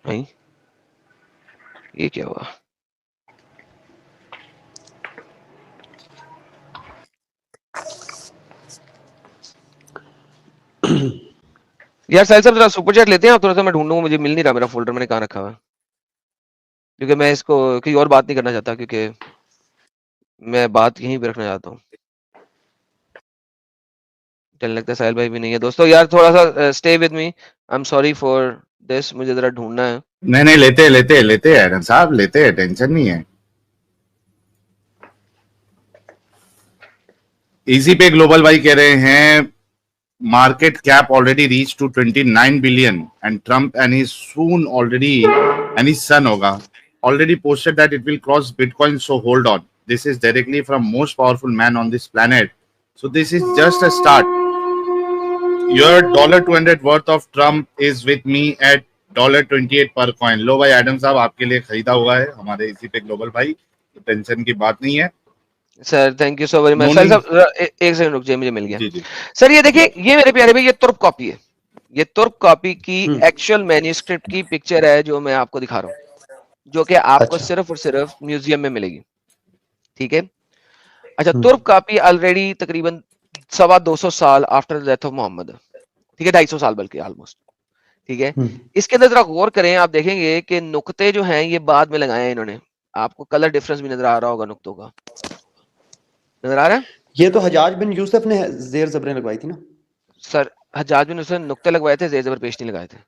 نہیں یہ کیا ہوا. یار ساحل صاحب ذرا سپر چیٹ لیتے ہیں آپ تھوڑا سا, میں ڈھونڈوں, مجھے مل نہیں رہا میرا فولڈر میں نے کہاں رکھا ہوا ہے, کیونکہ میں اس کو کوئی اور بات نہیں کرنا چاہتا, کیونکہ میں بات یہیں پہ رکھنا چاہتا ہوں. چلنے لگتا ہے ساحل بھائی بھی نہیں ہے. دوستو یار تھوڑا سا stay with me, I am sorry for this, مجھے ذرا ڈھونڈنا ہے. نہیں لیتے ایڈم صاحب, لیتے ہیں, ٹینشن نہیں ہے. ایزی پے گلوبل بھائی کہہ رہے ہیں market cap already reached to 29 billion and Trump and his soon already and his son hoga already posted that it will cross Bitcoin, so hold on. This is directly from most powerful man on this planet. So this is just a start. Your $200 worth of Trump is with me at $28 per coin. لو بھائی Adam صاحب آپ کے لیے خریدا ہوا ہے ہمارے اسی پہ گلوبل بھائی, ٹینشن کی بات نہیں ہے. Sir thank you so very much. Sahil صاحب ایک سیکنڈ رک جائے, مجھے مل گیا. جی جی سر یہ دیکھیے, یہ میرے پیارے بھائی یہ ترک کاپی ہے, یہ ترک کاپی کی ایکچوئل مینیوسکرپٹ کی پکچر ہے جو میں آپ کو دکھا رہا ہوں, جو کہ آپ کو اچھا صرف اور صرف میوزیم میں ملے گی. ٹھیک ہے, اچھا ترک کاپی آلریڈی تقریباً 250 سال آفٹر ڈیتھ آف محمد, ٹھیک ہے, 250 سال بلکہ آلموسٹ. ٹھیک ہے, اس کے اندر ذرا غور کریں, آپ دیکھیں گے کہ نقطے جو ہیں یہ بعد میں لگائے ہیں انہوں نے. آپ کو کلر ڈفرنس بھی نظر آ رہا ہوگا نقطوں کا, نظر آ رہا ہے. یہ تو حجاج بن یوسف نے زیر زبریں لگوائی تھی نا سر حجاج بن یوسف نے نقطے لگوائے تھے, زیر زبر پیش نہیں لگائے تھے,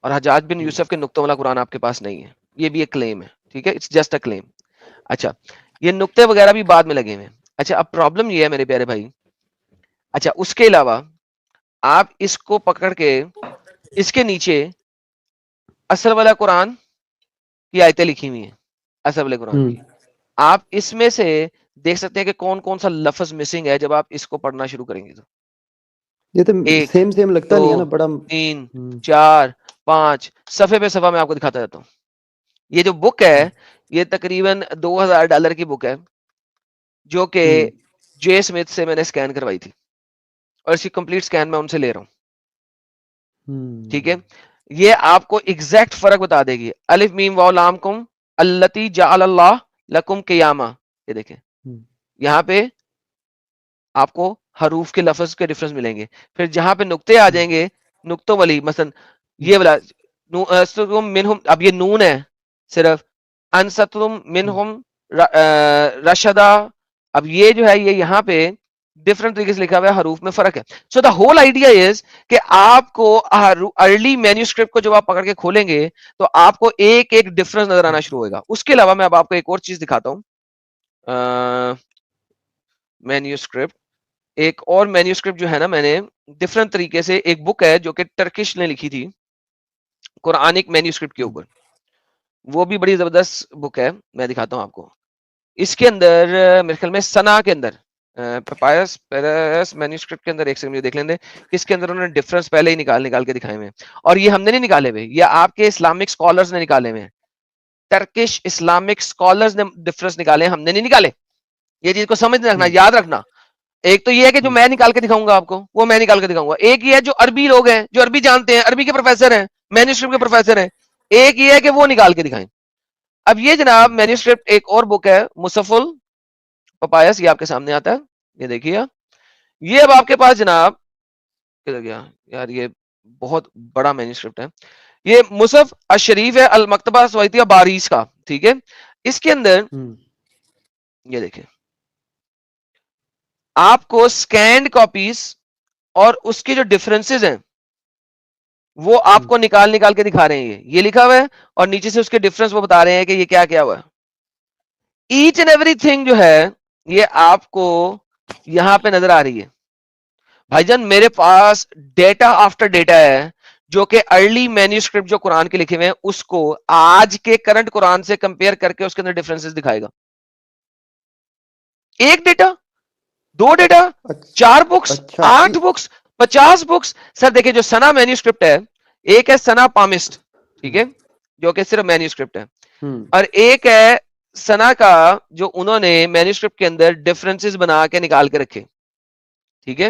اور حجاج بن یوسف کے نقطوں والا قرآن آپ کے پاس نہیں ہے. یہ بھی ایک کلیم ہے, ٹھیک ہے, اٹس جسٹ اے کلیم. اچھا یہ نقطے وغیرہ بھی بعد میں لگے ہوئے ہیں. اچھا اب پرابلم یہ ہے میرے پیارے بھائی, اچھا اس کے علاوہ آپ اس کو پکڑ کے اس کے نیچے اصل والا قرآن کی آیتیں لکھی ہوئی ہیں, اصل والے قرآن کی, آپ اس میں سے دیکھ سکتے ہیں کہ کون کون سا لفظ مسنگ ہے جب آپ اس کو پڑھنا شروع کریں گے. تو یہ تو ایک, سیم لگتا نہیں ہے نا, بڑا 2 3 4 5 صفحے پہ صفحہ میں آپ کو دکھاتا جاتا ہوں. یہ جو بک ہے یہ تقریباً $2000 کی بک ہے, جو کہ جے اسمتھ سے میں نے اسکین کروائی تھی, اور اس کی کمپلیٹ اسکین میں ان سے لے رہا ہوں. ٹھیک ہے, یہ آپ کو ایگزیکٹ فرق بتا دے گی. الف میم واو لام کم التی جعل اللہ لکم قیامہ, یہ دیکھیں یہاں پہ آپ کو حروف کے لفظ کے ڈفرنس ملیں گے. پھر جہاں پہ نقطے آ جائیں گے, نقطوں والی مثلا یہ والا منہم, اب یہ نون ہے صرف, انستم منہم رشدا, اب یہ جو ہے یہ یہاں پہ ڈفرنٹ طریقے سے لکھا ہوا ہے, حروف میں فرق ہے. سو دا ہول آئیڈیا از کہ آپ کو ارلی مینیوسکرپٹ کو جب آپ پکڑ کے کھولیں گے تو آپ کو ایک ایک ڈفرنس نظر آنا شروع ہوگا. اس کے علاوہ میں اب آپ کو ایک اور چیز دکھاتا ہوں, مینیوسکرپٹ, ایک اور مینیوسکرپٹ جو ہے نا, میں نے ڈفرنٹ طریقے سے, ایک بک ہے جو کہ ٹرکش نے لکھی تھی قرآنک مینیوسکرپٹ کے اوپر, وہ بھی بڑی زبردست بک ہے, میں دکھاتا ہوں آپ کو. اس کے اندر میرے خیال میں سنا کے اندر پپائرس پیرس مینیوسکرپٹ کے اندر, ایک سیکنڈ مجھے دیکھ لیں دے, اس کے اندر انہوں نے ڈفرنس پہلے ہی نکال کے دکھائے ہوئے ہیں, اور یہ ہم نے نہیں نکالے ہوئے, یہ آپ کے اسلامک اسکالرز نے نکالے ہوئے ہیں. ٹرکش اسلامک اسکالرز نے ڈفرنس نکالے, ہم نے نہیں نکالے. یہ چیز کو سمجھ رکھنا, یاد رکھنا. ایک تو یہ ہے کہ جو میں نکال کے دکھاؤں گا آپ کو, وہ میں نکال کے دکھاؤں گا. ایک یہ ہے جو عربی لوگ ہیں, جو عربی جانتے ہیں, عربی کے پروفیسر ہیں, مینیوسکرپٹ کے پروفیسر ہیں. ایک یہ ہے کہ وہ نکال کے دکھائیں. اب یہ جناب مینیوسکرپٹ ایک اور بک ہے مصحف الپپائس, یہ آپ کے سامنے آتا ہے, یہ دیکھیے. یہ اب آپ کے پاس جناب کدھر گیا یار, یہ بہت بڑا مینیوسکرپٹ ہے. یہ مصحف الشریف ہے المکتبہ سویتیہ باریس کا, ٹھیک ہے. اس کے اندر یہ دیکھیں, آپ کو سکینڈ کاپیز اور اس کے جو ڈفرنسز ہیں وہ آپ کو نکال کے دکھا رہے ہیں. یہ لکھا ہوا ہے اور نیچے سے اس کے ڈفرنس وہ بتا رہے ہیں کہ یہ کیا کیا ہوا ہے. ایچ اینڈ ایوری تھنگ جو ہے یہ آپ کو یہاں پہ نظر آ رہی ہے. بھائی جان میرے پاس ڈیٹا آفٹر ڈیٹا ہے جو کہ ارلی مینیوسکرپٹ جو قرآن کے لکھے ہوئے ہیں اس کو آج کے کرنٹ قرآن سے کمپیئر کر کے اس کے اندر ڈفرنسز دکھائے گا. ایک data, 2 data, 4 books, 8 books, 50 books. Sir دیکھیں جو سنا مینیوسکرپٹ ہے, ایک ہے سنا پامسٹ, ٹھیک ہے, جو کہ صرف مینیوسکرپٹ ہے, اور ایک ہے سنا کا جو انہوں نے مینیوسکرپٹ کے اندر ڈفرنسز بنا کے نکال کے رکھے. ٹھیک ہے,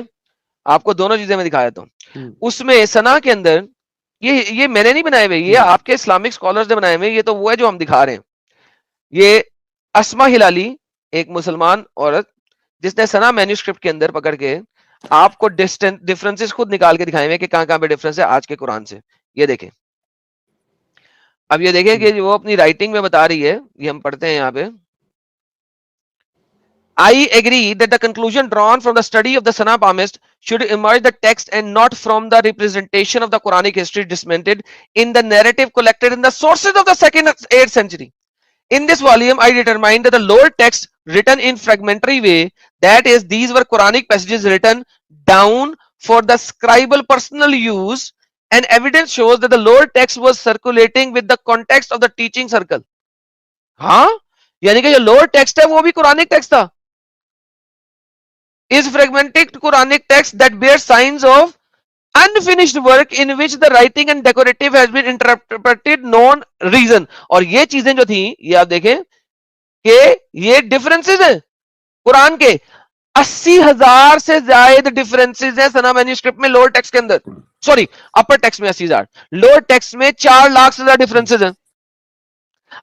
آپ کو دونوں چیزیں میں دکھایا تھا. اس میں سنا کے اندر یہ میں نے نہیں بنائے ہوئے, یہ آپ کے اسلامک اسکالرز نے بنائے ہوئے. یہ تو وہ ہے جو ہم دکھا رہے ہیں. یہ اسما ہلالی ایک مسلمان عورت جس نے سنا مینیوسکرپٹ کے اندر پکڑ کے آپ کو ڈفرنسز خود نکال کے دکھائیں گے کہ کہاں کہاں پہ ڈفرنس ہے آج کے قرآن سے. یہ دیکھیں, اب یہ دیکھیں کہ وہ اپنی رائٹنگ میں بتا رہی ہے, یہ ہم پڑھتے ہیں یہاں پہ. I agree that the conclusion drawn from the study of the Sana palmist should emerge the text and not from the representation of the Quranic history disseminated in the narrative collected in the sources of the 2nd 8th century. In this volume, I determined that the lower text written in fragmentary way, that is, these were Quranic passages written down for the scribal personal use, and evidence shows that the lower text was circulating with the context of the teaching circle. ہاں, یعنی کہ جو lower text ہے وہ بھی Quranic text تھا. Is fragmented Quranic text that bears signs of unfinished work in which the writing and decorative has been interpreted non reason. اور یہ چیزیں جو تھیں, یہ آپ دیکھیں کہ یہ ڈفرنسز ہیں قرآن کے. 80,000 سے زائد ڈفرنسز ہیں سنا مینوسکرپٹ میں لوور ٹیکسٹ کے اندر. سوری, اپر ٹیکسٹ میں 80,000, لوور ٹیکسٹ میں 4 لاکھ سے زیادہ ڈفرنسز ہیں.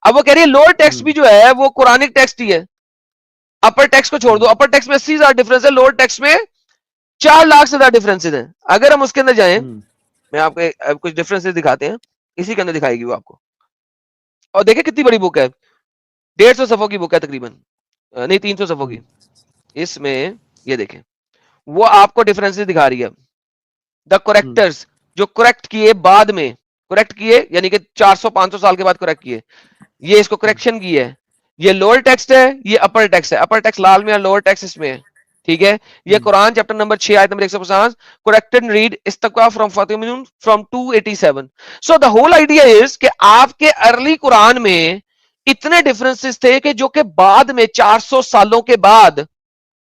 اب وہ کہہ رہی ہے لوور ٹیکسٹ بھی جو ہے وہ قرآنک ٹیکسٹ ہی ہے. اپر ٹیکسٹ کو چھوڑ دو, اپر ٹیکسٹ میں 80,000 ڈفرنس ہے, لوور ٹیکسٹ میں 4 لاکھ سے زیادہ ڈفرنسز ہیں. اگر ہم اس کے اندر جائیں, میں آپ کو کچھ ڈفرنسز دکھاتے ہیں, اسی کے اندر دکھائے گی وہ آپ کو. اور دیکھیں کتنی بڑی بک ہے, 150 صفحوں کی بک ہے تقریباً, نہیں 300 صفحوں کی. اس میں یہ دیکھیں وہ آپ کو ڈفرنسز دکھا رہی ہے. دا کریکٹرز جو کریکٹ کیے بعد میں, کریکٹ کیے یعنی کہ 400-500 سال کے بعد کریکٹ کیے, یہ اس کو کریکشن کی ہے. یہ لوور ٹیکسٹ ہے, یہ اپر ٹیکسٹ ہے. اپر ٹیکسٹ لال میں ہے, لوور ٹیکسٹ اس میں ہے. ٹھیک ہے, یہ قرآن چیپٹر نمبر 6 آیت نمبر 150, کریکٹڈ ریڈ استقوا from Fatimi from 287. So the whole idea is کہ آپ کے ارلی قرآن میں اتنے ڈفرنسز تھے کہ جو کہ بعد میں 400 سالوں کے بعد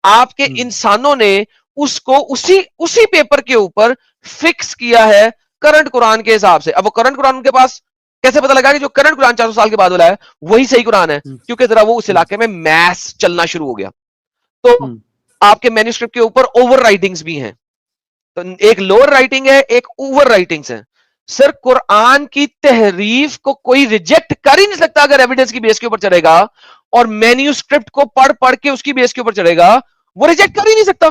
آپ کے انسانوں نے اس کو اسی پیپر کے اوپر فکس کیا ہے کرنٹ قرآن کے حساب سے. اب وہ کرنٹ قرآن کے پاس کیسے پتہ لگا کہ جو کرنٹ قرآن 400 سال کے بعد والا ہے وہی صحیح قرآن ہے؟ کیونکہ ذرا وہ اس علاقے میں میس چلنا شروع ہو گیا. تو آپ کے مینوسکرپٹ کے اوپر اوور رائٹنگز بھی ہیں. تو ایک لوور رائٹنگ ہے, ایک اوور رائٹنگز ہے. سر قرآن کی تحریف کو کوئی ریجیکٹ کر ہی نہیں سکتا اگر ایویڈنس کی بیس کے اوپر چلے گا, اور مینوسکرپٹ کو پڑھ کے اس کی بیس کے اوپر چلے گا, وہ ریجیکٹ کر ہی نہیں سکتا.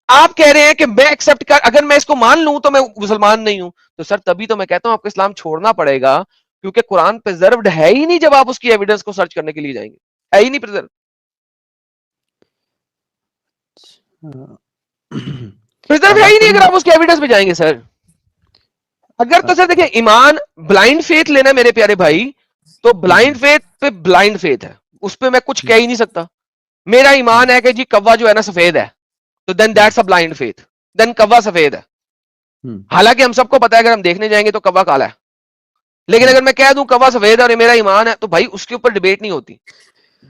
آپ کہہ رہے ہیں کہ میں ایکسپٹ کر, اگر میں اس کو مان لوں تو میں مسلمان نہیں ہوں. تو سر تبھی تو میں کہتا ہوں آپ کو اسلام چھوڑنا پڑے گا, کیونکہ قرآن پریزروڈ ہے ہی نہیں جب آپ اس کی ایویڈنس کو سرچ کرنے کے لیے جائیں گے. ہے ہی نہیں پریزرو, پریزرو ہے ہی نہیں اگر آپ اس کی ایویڈنس پہ جائیں گے. سر اگر تو سر دیکھیں ایمان بلائنڈ فیتھ لینا میرے پیارے بھائی, تو بلائنڈ فیتھ پہ بلائنڈ فیتھ ہے, اس پہ میں کچھ کہہ ہی نہیں سکتا. میرا ایمان ہے کہ جی کوا جو ہے نا سفید ہے, تو then that's a blind faith, then کوا سفید ہے. حالانکہ ہم سب کو پتا ہے اگر ہم دیکھنے جائیں گے تو کوا کالا ہے, لیکن اگر میں کہہ دوں کوا سفید ہے اور یہ میرا ایمان ہے, تو بھائی اس کے اوپر ڈیبیٹ نہیں ہوتی.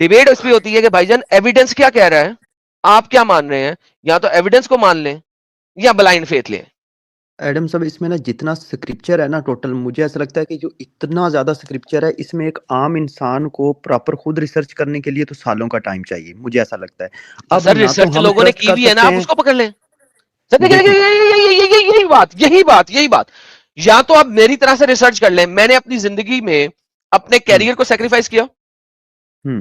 ڈیبیٹ اس پہ ہوتی ہے کہ بھائی جان ایویڈنس کیا کہہ رہا ہے, آپ کیا مان رہے ہیں, یا تو ایویڈنس کو مان لیں یا بلائنڈ فیتھ لیں. ایڈم صاحب اس میں نا جتنا سکرپچر ہے نا ٹوٹل, مجھے ایسا لگتا ہے کہ جو اتنا زیادہ سکرپچر ہے اس میں ایک عام انسان کو پراپر خود ریسرچ کرنے کے لیے تو سالوں کا ٹائم چاہیے, مجھے ایسا لگتا ہے. اب سر نہ ریسرچ تو ہم لوگوں نے ٹرسٹ کی کر بھی ہے نا, سکتے آپ ہیں. اس کو پکڑ لیں. سر یہی بات, یا تو آپ میری طرح سے ریسرچ کر لیں. میں نے اپنی زندگی میں اپنے کیریئر کو سیکریفائس کیا,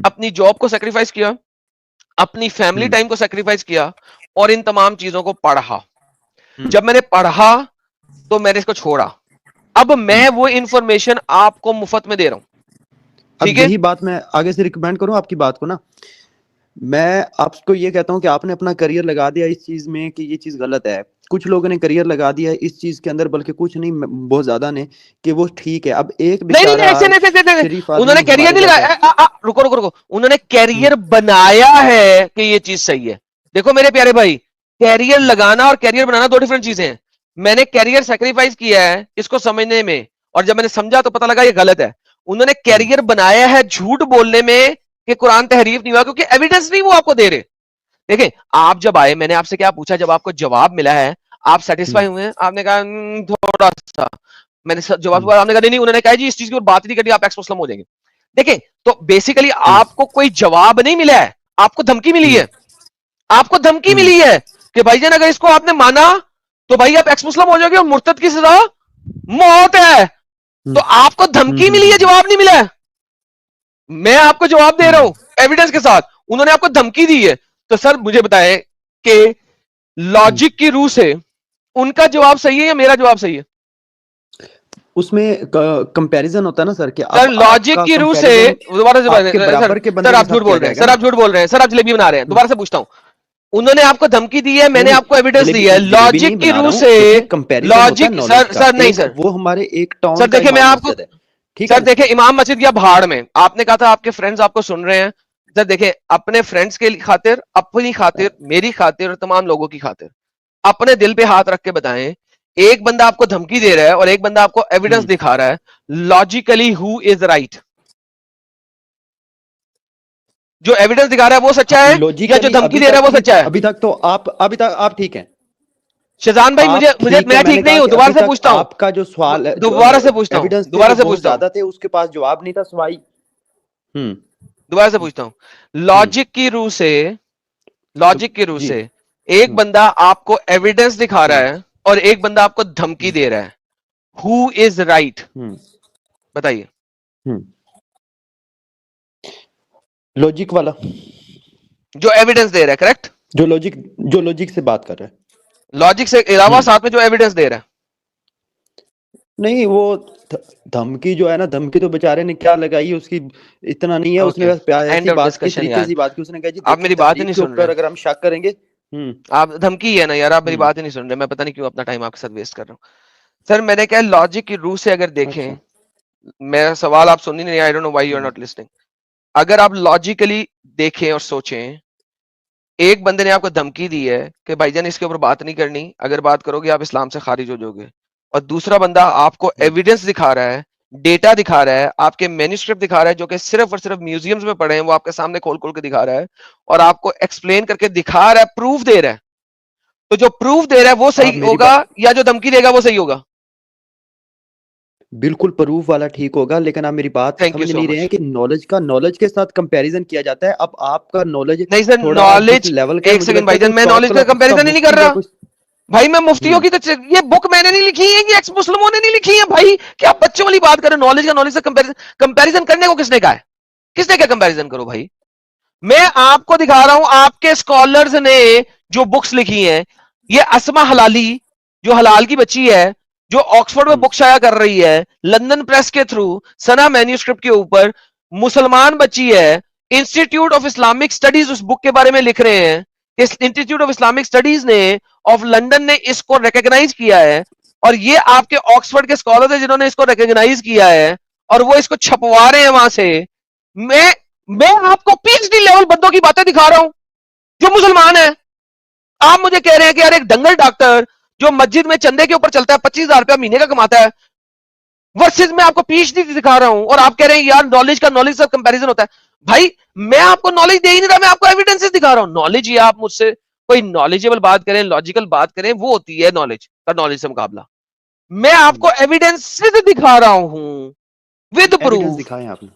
اپنی جاب کو سیکریفائس کیا, اپنی فیملی ٹائم کو سیکریفائس کیا, اور ان تمام چیزوں کو پڑھا. جب میں نے پڑھا تو میں نے اس کو چھوڑا. اب میں وہ انفارمیشن آپ کو مفت میں دے رہا ہوں. اب یہی بات میں آگے سے ریکمینڈ کروں آپ کی بات کو نا, میں آپ کو یہ کہتا ہوں کہ آپ نے اپنا کریئر لگا دیا اس چیز میں کہ یہ چیز غلط ہے. کچھ لوگوں نے کریئر لگا دیا ہے اس چیز کے اندر, بلکہ کچھ نہیں بہت زیادہ نے, کہ وہ ٹھیک ہے. اب ایک بیچارہ شریف انہوں نے آدمی کیریئر نہیں لگایا, رکو, انہوں نے کیریئر بنایا ہے کہ یہ چیز صحیح ہے. دیکھو میرے پیارے بھائی, کیریئر لگانا اور کیریئر بنانا دو ڈیفرنٹ چیزیں ہیں. میں نے کیریئر سیکریفائس کیا ہے اس کو سمجھنے میں, اور جب میں نے سمجھا تو پتہ لگا یہ غلط ہے. انہوں نے کیریئر بنایا ہے جھوٹ بولنے میں کہ قرآن تحریف نہیں ہوا, کیونکہ ایویڈنس نہیں وہ آپ کو دے رہے. دیکھیں آپ جب آئے, میں نے آپ سے کیا پوچھا, جب آپ کو جواب ملا ہے آپ سیٹسفائی ہوئے ہیں؟ آپ نے کہا تھوڑا سا. میں نے جواب دیا, آپ نے کہا نہیں, انہوں نے کہا جی اس چیز کی اور بات نہیں کرنی, آپ ایکس مسلم ہو جائیں گے. دیکھیں تو بیسیکلی آپ کو کوئی جواب نہیں ملا ہے, آپ کو دھمکی ملی ہے. آپ کو دھمکی ملی ہے کہ بھائی جان اگر اس کو آپ نے مانا تو بھائی آپ ایکس مسلم ہو جاؤ گے اور مرتد کی سزا موت ہے. تو آپ کو دھمکی ملی ہے, جواب نہیں ملا ہے. میں آپ کو جواب دے رہا ہوں ایویڈنس کے ساتھ, انہوں نے آپ کو دھمکی دی ہے. تو سر مجھے بتائیں کہ لوجک کی روح سے ان کا جواب صحیح ہے یا میرا جواب صحیح ہے؟ اس میں کمپیریزن ہوتا ہے نا سر کہ سر لاجک کی روح سے دوبارہ سے سر آپ جھوٹ بول رہے ہیں، سر آپ جھوٹ بول رہے ہیں، سر آپ جلیبی بنا رہے ہیں. دوبارہ سے پوچھتا ہوں، انہوں نے آپ کو دھمکی دی ہے، میں نے آپ کو ایویڈنس دی ہے لاجک کی روح سے. لاجک سر نہیں سر، وہ ہمارے ایک ٹاؤن سر دیکھیں میں آپ کو ٹھیک سر ہے دیکھیں امام مسجد یا بہاڑ میں آپ نے کہا تھا آپ کے فرینڈز آپ کو سن رہے ہیں. سر دیکھیں اپنے فرینڈز کے خاطر، اپنی خاطر، میری خاطر اور تمام لوگوں کی خاطر اپنے دل پہ ہاتھ رکھ کے بتائیں، ایک بندہ آپ کو دھمکی دے رہا ہے اور ایک بندہ آپ کو ایویڈنس دکھا رہا ہے، لاجیکلی ہو از رائٹ؟ جو ایویڈنس دکھا رہا ہے وہ سچا ہے یا جو دھمکی دے رہا ہے وہ سچا ہے؟ ابھی تک تو آپ ٹھیک ہیں شہزان بھائی، مجھے میں ٹھیک نہیں ہوں. دوبارہ سے پوچھتا ہوں، آپ کا جو سوال ہے دوبارہ سے پوچھتا ہوں، ایویڈنس دوبارہ سے بہت پوچھتا ہوں، زیادہ تھے، اس کے پاس جواب نہیں تھا سوائی. دوبارہ سے پوچھتا ہوں. لاجک کی روح سے، لاجک کی روح جی سے ایک بندہ آپ کو ایویڈنس دکھا رہا ہے اور ایک بندہ آپ کو دھمکی دے رہا ہے، ہو از رائٹ؟ بتائیے. لوجک والا جو ایویڈنس دے رہا ہے، کریکٹ؟ جو لوجک سے بات کر رہا ہے، لاجک سے علاوہ ساتھ میں جو ایویڈنس دے رہا ہے. نہیں وہ دھمکی جو ہے نا، دھمکی تو بیچارے نے کیا لگائی اس کی اتنا نہیں ہے. اس نے بس ایسی بات کی، طریقے سے بات کی. اس نے کہا جی آپ میری بات ہی نہیں کے سن رہے، اوپر اگر ہم شک کریں گے. آپ دھمکی ہے نا یار، آپ میری بات ہی نہیں سن رہے. میں پتہ نہیں کیوں اپنا ٹائم آپ کے ساتھ ویسٹ کر رہا ہوں. سر میں نے کہا لاجک کی روح سے اگر دیکھیں، میرا سوال آپ سن ہی نہیں، I don't know why you are not listening. اگر آپ لاجیکلی دیکھیں اور سوچیں، ایک بندے نے آپ کو دھمکی دی ہے کہ بھائی جان اس کے اوپر بات نہیں کرنی، اگر بات کرو گے آپ اسلام سے خارج ہو جاؤ گے، اور دوسرا بندہ آپ کو ایویڈنس دکھا رہا ہے، ڈیٹا دکھا رہا ہے، آپ کے مینوسکرپٹ دکھا رہا ہے جو کہ صرف اور صرف میوزیمز میں پڑے ہیں، وہ آپ کے سامنے کھول کھول کے دکھا رہا ہے اور آپ کو ایکسپلین کر کے دکھا رہا ہے، پروف دے رہا ہے. تو جو پروف دے رہا ہے وہ صحیح ہوگا یا جو دھمکی دے گا وہ صحیح ہوگا؟ بالکل پروف والا ٹھیک ہوگا، لیکن آپ میری بات تھینک یو سمجھ سو نہیں رہے ہیں مچ. کہ نالج کے ساتھ کمپیریزن کیا جاتا ہے. اب آپ کا نالج نہیں سر، تھوڑا جس نالج، لیول کا ہے، ایک مجھے سیکنڈ لگتا ہے بھائی کہ جان، میں نالج کا اس کا کمپیریزن ہی نہیں کر مفتی رہا یا کوئی. بھائی. میں مفتیوں کی تو یہ بک میں نے نہیں لکھی ہے، یہ ایکس مسلموں نے نہیں لکھی ہے بھائی. کیا آپ بچوں والی بات کریں؟ نالج کا نالج سے کمپیریزن کرنے کو کس نے کہا ہے؟ کس نے کیا کمپیریزن کرو بھائی؟ میں آپ کو دکھا رہا ہوں آپ کے اسکالرز نے جو بکس لکھی ہیں. یہ اسما حلالی جو حلال کی بچی ہے، جو آکسفورڈ میں بک شائع کر رہی ہے لندن پریس کے تھرو سنا مینیوسکرپٹ کے اوپر، مسلمان بچی ہے. انسٹیٹیوٹ آف اسلامک اسٹڈیز اس بک کے بارے میں لکھ رہے ہیں. انسٹیٹیوٹ آف اسلامک اسٹڈیز نے آف لنڈن نے اس کو ریکگنائز کیا ہے، اور یہ آپ کے آکسفورڈ کے اسکالرز ہیں جنہوں نے اس کو ریکگنائز کیا ہے اور وہ اس کو چھپوا رہے ہیں وہاں سے. میں آپ کو پی ایچ ڈی لیول بندوں کی باتیں دکھا رہا ہوں جو مسلمان ہیں. آپ مجھے کہہ رہے ہیں کہ یار ایک دنگل ڈاکٹر جو مسجد میں چندے کے اوپر چلتا ہے 25,000 روپیہ مہینے کا کماتا ہے، ورسز میں آپ کو پی ایچ ڈی دکھا رہا ہوں اور آپ کہہ رہے ہیں یار نالج کا نالج سے کمپیریزن ہوتا ہے. بھائی میں آپ کو نالج دے ہی نہیں رہا، میں آپ کو ایویڈنس دکھا رہا ہوں. نالج یہ آپ مجھ سے کوئی نالجیبل بات کریں، لاجیکل بات کریں، وہ ہوتی ہے نالج کا نالج سے مقابلہ. میں آپ کو ایویڈنس دکھا رہا ہوں ود ایویڈنس پروف. دکھائیں آپ نے.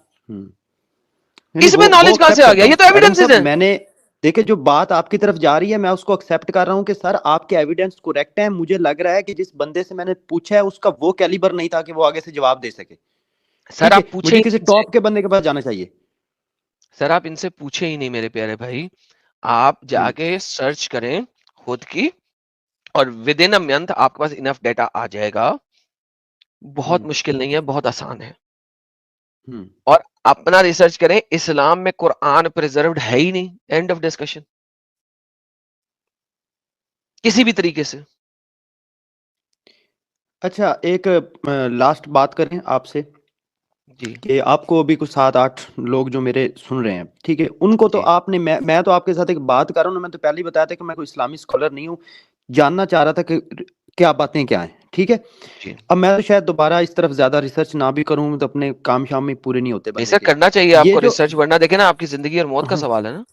اس میں وہ نالج کہاں سے ایکسپٹ آ کرتا گیا؟ ہوں یہ تو ایڈم ایویڈنس صاحب. ہے. میں نے دیکھیں جو بات آپ کی طرف جا رہی ہے میں اس کو ایکسپٹ کر رہا ہوں کہ سر آپ کے ایویڈنس کریکٹ ہیں. مجھے لگ رہا ہے کہ جس بندے سے میں نے پوچھا ہے اس کا وہ کیلیبر نہیں تھا کہ وہ آگے سے جواب دے سکے. سر ٹھیک ہے، آپ پوچھے مجھے ہی کسی نہیں، ٹاپ کے بندے کے پاس جانا چاہیے. سر آپ ان سے پوچھے ہی نہیں میرے پیارے بھائی. آپ جا کے سرچ کریں خود کی اور ود ان اے منتھ آپ کے پاس انف ڈیٹا آ جائے گا. بہت مشکل نہیں ہے، بہت آسان ہے. اور اپنا ریسرچ کریں. اسلام میں قرآن پریزروڈ ہے ہی نہیں. And of discussion. کسی بھی طریقے سے. اچھا ایک لاسٹ بات کریں آپ سے جی کہ آپ کو ابھی کچھ 7-8 لوگ جو میرے سن رہے ہیں، ٹھیک ہے، ان کو تو جی آپ نے میں تو آپ کے ساتھ ایک بات کر رہا ہوں. میں تو پہلے ہی بتایا تھا کہ میں کوئی اسلامی اسکالر نہیں ہوں. جاننا چاہ رہا تھا کہ کیا باتیں کیا ہیں. ٹھیک ہے، جی. اب میں تو شاید دوبارہ اس طرف زیادہ ریسرچ نہ بھی کروں تو اپنے کام شام میں پورے نہیں ہوتے بندے ایسا کے. کرنا چاہیے آپ یہ کو جو ریسرچ، ورنہ دیکھیں نا آپ کی زندگی اور موت کا سوال ہے نا.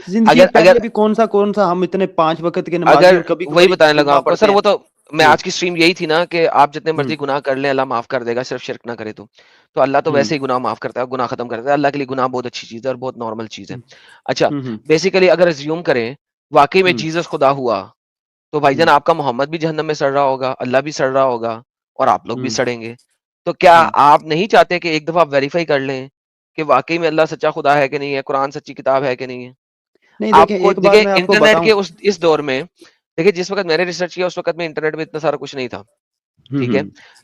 زندگی اگر اگر پہلے بھی کون سا ہم اتنے 5 وقت کے نمازی اگر اور کبھی وہی کبھار بتانے لگا جمعہ آپ کو سر، پڑھتے ہیں. وہ تو میں آج کی سٹریم یہی تھی نا کہ آپ جتنے مرضی گناہ کر لیں اللہ معاف کر دے گا، صرف شرک نہ کرے تو اللہ تو ویسے ہی گناہ معاف کرتا ہے، گناہ ختم کرتا ہے. اللہ کے لیے گناہ بہت اچھی چیز ہے اور بہت نارمل چیز ہے. اچھا بیسیکلی اگر ازیوم کریں واقعی میں جیزس خدا ہوا تو بھائی جان آپ کا محمد بھی جہنم میں سڑ رہا ہوگا، اللہ بھی سڑ رہا ہوگا اور آپ لوگ بھی سڑیں گے. تو کیا آپ نہیں چاہتے کہ ایک دفعہ ویریفائی کر لیں کہ واقعی میں اللہ سچا خدا ہے کہ نہیں ہے، قرآن سچی کتاب ہے کہ نہیں ہے؟ نہیں دیکھیں آپ کو ایک بات دیکھیں میں آپ کو انٹرنیٹ بتاؤں. کے اس دور میں دیکھیں جس وقت میں نے ریسرچ کیا اس وقت میں انٹرنیٹ میں اتنا سارا کچھ نہیں تھا ٹھیک ہے,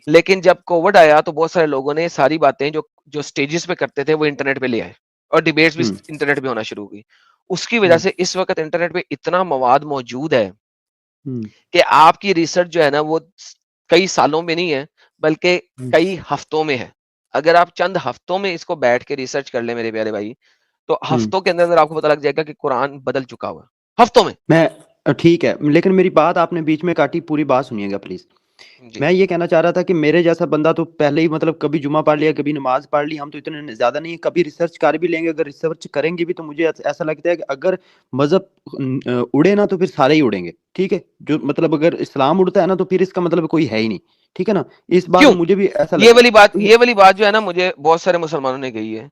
لیکن جب کووڈ آیا تو بہت سارے لوگوں نے ساری باتیں جو سٹیجز پہ کرتے تھے وہ انٹرنیٹ پہ لے آئے اور ڈیبیٹس بھی انٹرنیٹ پہ ہونا شروع ہوئی. اس کی وجہ سے اس وقت انٹرنیٹ پہ اتنا مواد موجود ہے کہ آپ کی ریسرچ جو ہے نا وہ کئی سالوں میں نہیں ہے بلکہ کئی ہفتوں میں ہے. اگر آپ چند ہفتوں میں اس کو بیٹھ کے ریسرچ کر لیں میرے پیارے بھائی تو ہفتوں کے اندر آپ کو پتہ لگ جائے گا کہ قرآن بدل چکا ہوا ہے ہفتوں میں. ٹھیک ہے لیکن میری بات آپ نے بیچ میں کاٹی, پوری بات سنیے گا پلیز. جی میں یہ کہنا چاہ رہا تھا کہ میرے جیسا بندہ تو پہلے ہی مطلب کبھی جمعہ پڑھ لیا کبھی نماز پڑھ لی, ہم تو اتنے زیادہ نہیں, کبھی ریسرچ کر بھی لیں گے, اگر ریسرچ کریں گے بھی تو مجھے ایسا لگتا ہے کہ اگر مذہب اڑے نا تو پھر سارے ہی اڑیں گے, ٹھیک ہے, جو مطلب اگر اسلام اڑتا ہے نا تو پھر اس کا مطلب کوئی ہے ہی نہیں, ٹھیک ہے نا, اس بات کیوں میں مجھے بھی ایسا یہ لگتا والی ہے. بات جو ہے نا مجھے بہت سارے مسلمانوں نے کہی ہے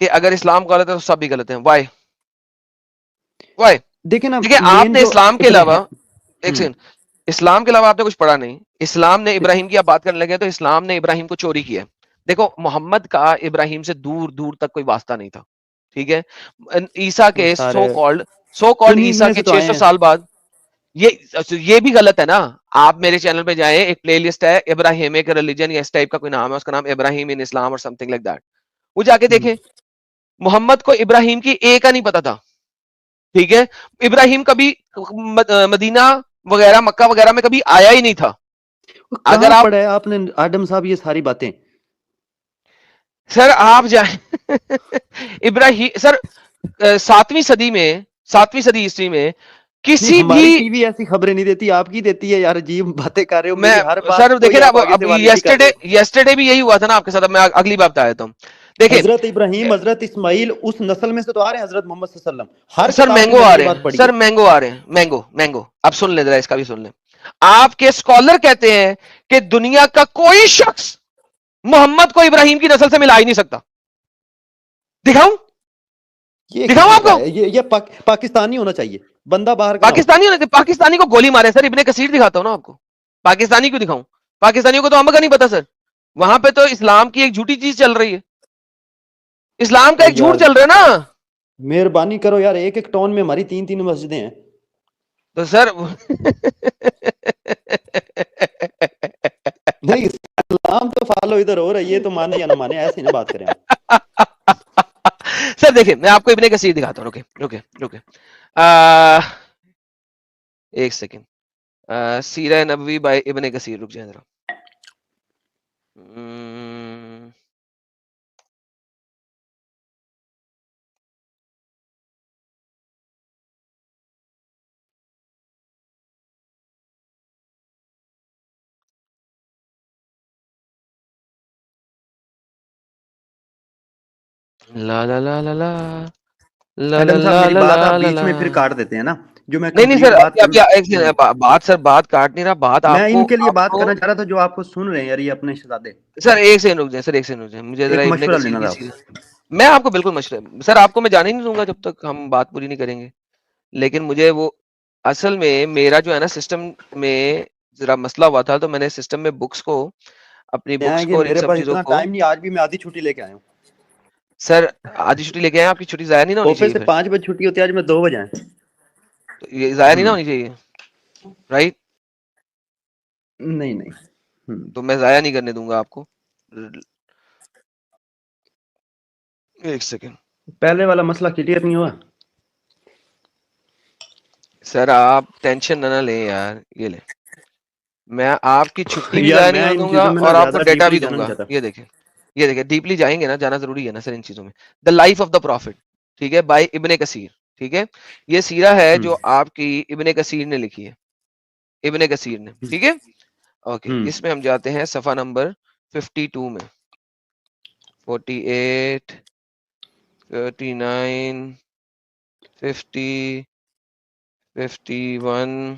کہ اگر اسلام غلط ہے تو سب بھی غلط ہیں. وائی دیکھیں نا دیکھیں آپ مین نے جو اسلام کے ابن علاوہ ایک سیکنڈ, اسلام کے علاوہ آپ نے کچھ پڑھا نہیں. اسلام نے ابراہیم کی آپ بات کرنے لگے تو اسلام نے ابراہیم کو چوری کیا. دیکھو محمد کا ابراہیم سے دور دور تک کوئی واسطہ نہیں تھا, ٹھیک ہے. عیسیٰ وہ کے سارے سو کالڈ انہی عیسیٰ میں کے سے تو آئے 600 ہیں. سال بعد یہ بھی غلط ہے نا. آپ میرے چینل پہ جائیں, ایک پلے لسٹ ہے ابراہیم ایک ریلیجن یا اس ٹائپ کا کوئی نام ہے, اس کا نام ابراہیم ان اسلام اور سم تھنگ لائک دیٹ. وہ جا کے دیکھیں محمد کو ابراہیم کی ایک کا نہیں پتا تھا, ٹھیک ہے. ابراہیم کبھی مدینہ وغیرہ مکہ وغیرہ میں کبھی آیا ہی نہیں تھا. اگر کہاں آپ پڑھا ہے آپ نے آدم صاحب یہ ساری باتیں؟ سر آپ جائیں ابراہیم سر 7ویں صدی عیسوی میں نہیں کسی بھی ہماری ٹی وی ایسی خبریں نہیں دیتی, آپ کی دیتی ہے یار, عجیب باتیں کر رہے ہو, میں میری ہر بات سر کو دیکھیں ہی نا آپ آگے سے اب والیڈی کر رہے ہو. یسٹرڈے بھی یہی ہوا تھا نا آپ کے ساتھ. اب میں اگلی بات آیا ہوں دیکھیں حضرت ابراہیم حضرت اسماعیل اس نسل میں سے تو آ رہے ہیں حضرت محمد صلی اللہ علیہ وسلم, ہر سر کتاب کے مینگو اندر آ یہ رہے بات ہیں, پڑھی سر ہے. مینگو آ رہے ہیں, مینگو اب سن لیں ذرا, اس کا بھی سن لیں. آپ کے اسکالر کہتے ہیں کہ دنیا کا کوئی شخص محمد کو ابراہیم کی نسل سے ملا ہی نہیں سکتا. دکھاؤں یہ دکھاؤں کہاں آپ کا کو؟ ہے, یہ پاکستانی ہونا چاہیے, بندہ باہر کا نہ ہو. پاکستانی کو گولی مارے. سر ابن کثیر دکھاتا ہوں نا آپ کو, پاکستانی کیوں دکھاؤں؟ پاکستانیوں کو تو ہم کا نہیں پتا سر. وہاں پہ تو اسلام کی ایک جھوٹی چیز چل رہی ہے, اسلام کا او ایک یار جھوٹ چل رہا ہے نا. مہربانی کرو یار, ایک ایک ٹاؤن میں ہماری 3 مسجدیں ہیں. تو سر نہیں اسلام تو فالو ادھر ہو رہا ہے, یہ تو مانے یا نہ مانے, ایسے ہی نہ بات کریں آپ. سر دیکھیں میں آپ کو ابن کثیر دکھاتا ہوں, رکے ایک سیکنڈ. سیرہ نبوی بائی ابن کثیر, رک جائیں ذرا. لا لا لا لا لا لا ایڈم صاحب لا میری لا بات آپ لا بیچ لا. میں پھر کاٹ دیتے ہیں نا, جو میں نہیں کمپلیٹ سر, بات کروں. بات کاٹ نہیں رہا. بات میں آپ ان کے لیے بات کو کرنا چاہ رہا تھا جو آپ کو سن رہے ہیں یار, یہ اپنے شہزادے. سر ایک سیکنڈ رک جائیں, مجھے ذرا ایک ابن مشورہ کثیر لینا کی تھا آپ سیرت. سے. میں آپ کو بالکل مشورہ سر, آپ کو میں جانے ہی نہیں دوں گا جب تک ہم بات پوری نہیں کریں گے. لیکن مجھے وہ اصل میں میرا جو ہے نا سسٹم میں ذرا مسئلہ ہوا تھا, تو میں نے سسٹم میں بکس کو اپنی بکس کہ کو اور ان میرے سب پاس چیزوں اتنا کو. ٹائم نہیں, آج بھی میں آدھی چھٹی لے کے آیا ہوں. سر آدھی چھٹی لے کے آئے, آپ کی چھٹی ضائع نہیں نہ ہونی آفس چاہیے سے پھر. 5 بجے چھٹی ہوتی ہے, آج میں 2 بجے آیا. تو یہ ضائع نہیں نہ ہونی چاہیے, رائٹ؟ نہیں. تو میں ضائع نہیں کرنے دوں گا آپ کو. ایک سیکنڈ پہلے والا مسئلہ کلیئر نہیں ہوا. سر آپ ٹینشن نہ لیں یار, یہ لیں, میں آپ کی چھٹی بھی یار ضائع نہیں میں ہونے ان دوں گا چیزوں میں نا اور آپ کو زیادہ ڈیٹا ڈیپلی بھی جانا دوں نہیں گا. چاہتا. یہ دیکھیں ڈیپلی جائیں گے نا, جانا ضروری ہے نا سر ان چیزوں میں. The life of the prophet, ٹھیک ہے, بائی ابن کثیر, ٹھیک ہے. یہ سیرہ ہے جو آپ کی ابن کثیر نے لکھی ہے, ابن کثیر نے, ٹھیک ہے. اوکے, اس میں ہم جاتے ہیں صفحہ نمبر 52 میں. 48 39 50 51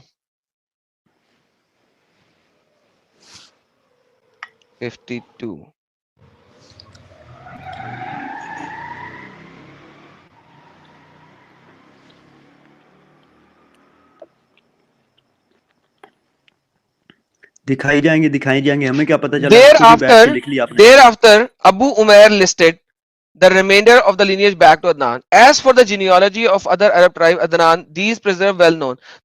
52. دکھائی جائیں گے, ہمیں کیا پتا چلا دیر خود ہی بیٹھ کے آفٹر لکھ لیا آپ نے. Thereafter Abu Umair listed the remainder of the lineage back to Adnan. As for the genealogy of other Arab tribe Adnan, these preserve well known.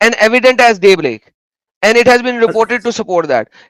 and evident as daybreak. And it has been reported to support that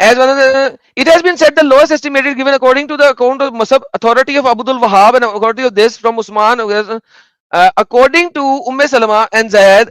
As one of the, it has been said the lowest estimated given according to the account of Musab authority of Abdul Wahab and according to this from Usman, according to Salama and Zayd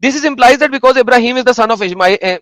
This is implies that because Ibrahim is the son of Ismail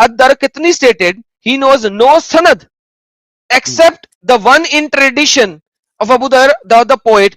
Ad-Darqutni stated he knows no sanad except the one in tradition of Abu Dhar the poet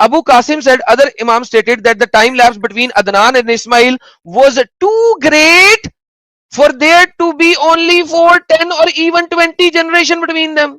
Abu Qasim said other imam stated that the time lapse between Adnan and Ismail was too great for there to be only 4, 10 or even 20 generation between them.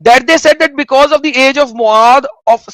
That they said that because of the age of Muad of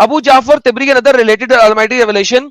Abu Jafar Tibri and other related to Almighty Revelation.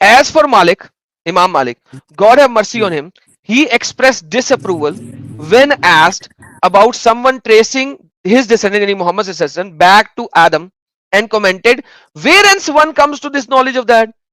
As for Malik, Imam Malik, God have mercy on him. He expressed disapproval when asked about someone tracing his descendant Muhammad back to Adam and commented, whereas one comes to this knowledge of that?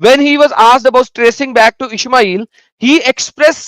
When he was asked about tracing back to Ishmael, he expressed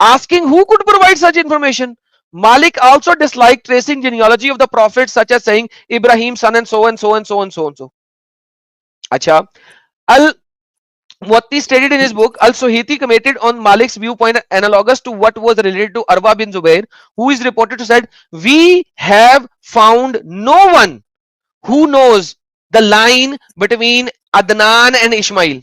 Asking who could provide such information. Malik also disliked tracing genealogy of the prophets, such as saying Ibrahim son and so and so and so and so and so. Acha. Al-Muwatti stated in his book, Al-Suhiti commented on Malik's viewpoint analogous to what was related to Arwa bin Zubair, who is reported to said, we have found no one who knows the line between Adnan and Ishmael.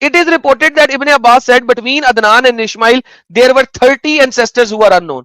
It is reported that Ibn Abbas said between Adnan and Ishmael there were 30 ancestors who are unknown.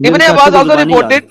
Ibn Abbas also reported,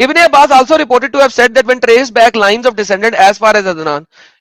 Ibn Abbas also reported to have said that when traced back lines of descendant as far as Adnan,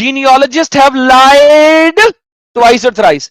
genealogists have lied twice or thrice.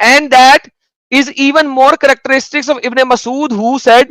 And that is even more characteristics of Ibn Masud who said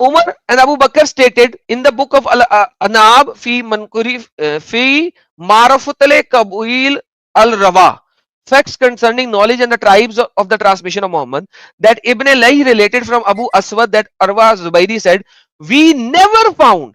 Umar and Abu Bakr stated in the book of Al-Anab fi Mankuri fi Marafutle Kabil al-Rawa, facts concerning knowledge and the tribes of the transmission of Muhammad, that Ibn Lahi related from Abu Aswad that Arwa Zubairi said, we never found,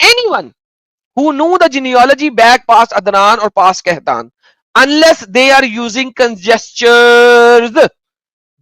anyone who knew the genealogy back past Adnan or past Kahtan, unless they are using conjectures.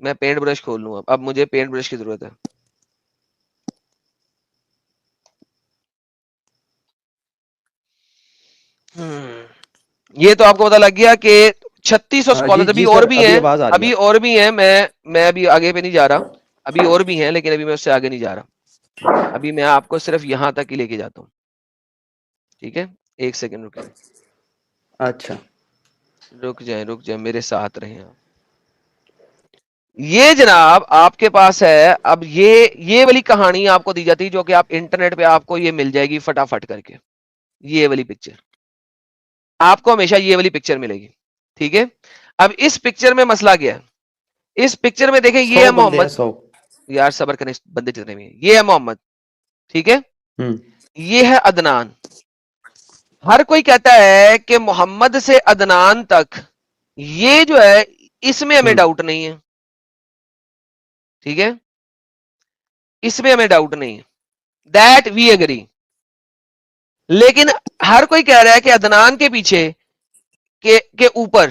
میں paint brush کھول لوں اب مجھے paint brush کی ضرورت ہے. یہ تو آپ کو پتا لگ گیا کہ 3600 اسکالر ابھی اور بھی ہیں, ابھی اور بھی ہیں. میں ابھی آگے پہ نہیں جا رہا, ابھی اور بھی ہیں, لیکن ابھی میں اس سے آگے نہیں جا رہا. ابھی میں آپ کو صرف یہاں تک ہی لے کے جاتا ہوں. ٹھیک ہے, ایک سیکنڈ رکیں. اچھا رک جائیں میرے ساتھ رہیں آپ. یہ جناب آپ کے پاس ہے. اب یہ والی کہانی آپ کو دی جاتی جو کہ آپ انٹرنیٹ پہ آپ کو یہ مل جائے گی فٹافٹ کر کے. یہ والی پکچر آپ کو ہمیشہ یہ والی پکچر ملے گی. ٹھیک ہے, اب اس پکچر میں مسئلہ کیا ہے؟ اس پکچر میں دیکھیں یہ ہے محمد. یار صبر کریں, بندے جتنے بھی ہیں. یہ ہے محمد, ٹھیک ہے, یہ ہے عدنان. ہر کوئی کہتا ہے کہ محمد سے عدنان تک یہ جو ہے اس میں ہمیں ڈاؤٹ نہیں ہے. ٹھیک ہے, اس میں ہمیں ڈاؤٹ نہیں ہے, دیٹ وی اگری. لیکن ہر کوئی کہہ رہا ہے کہ عدنان کے پیچھے کے اوپر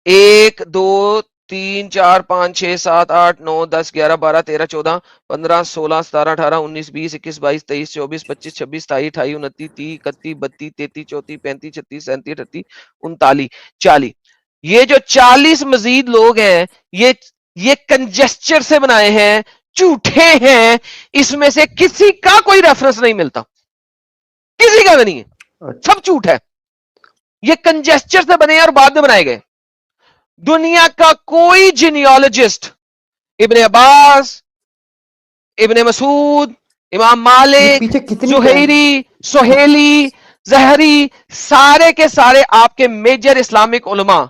1 2 3 4 5 6 7 8 9 10 11 12 13 14 15 16 17 18 19 20 21 22 23 24 25 26 27 28 29 30 31 32 33 34 35 36 37 38 39 40. یہ جو 40 مزید لوگ ہیں یہ کنجسچر سے بنائے ہیں, جھوٹے ہیں. اس میں سے کسی کا کوئی ریفرنس نہیں ملتا, کسی کا بھی نہیں ہے, سب جھوٹ ہے. یہ کنجسچر سے بنے اور بعد میں بنائے گئے. دنیا کا کوئی جینیالوجسٹ ابن عباس, ابن مسعود, امام مالک, زہیری, سہیلی, زہری, سارے کے سارے آپ کے میجر اسلامک علماء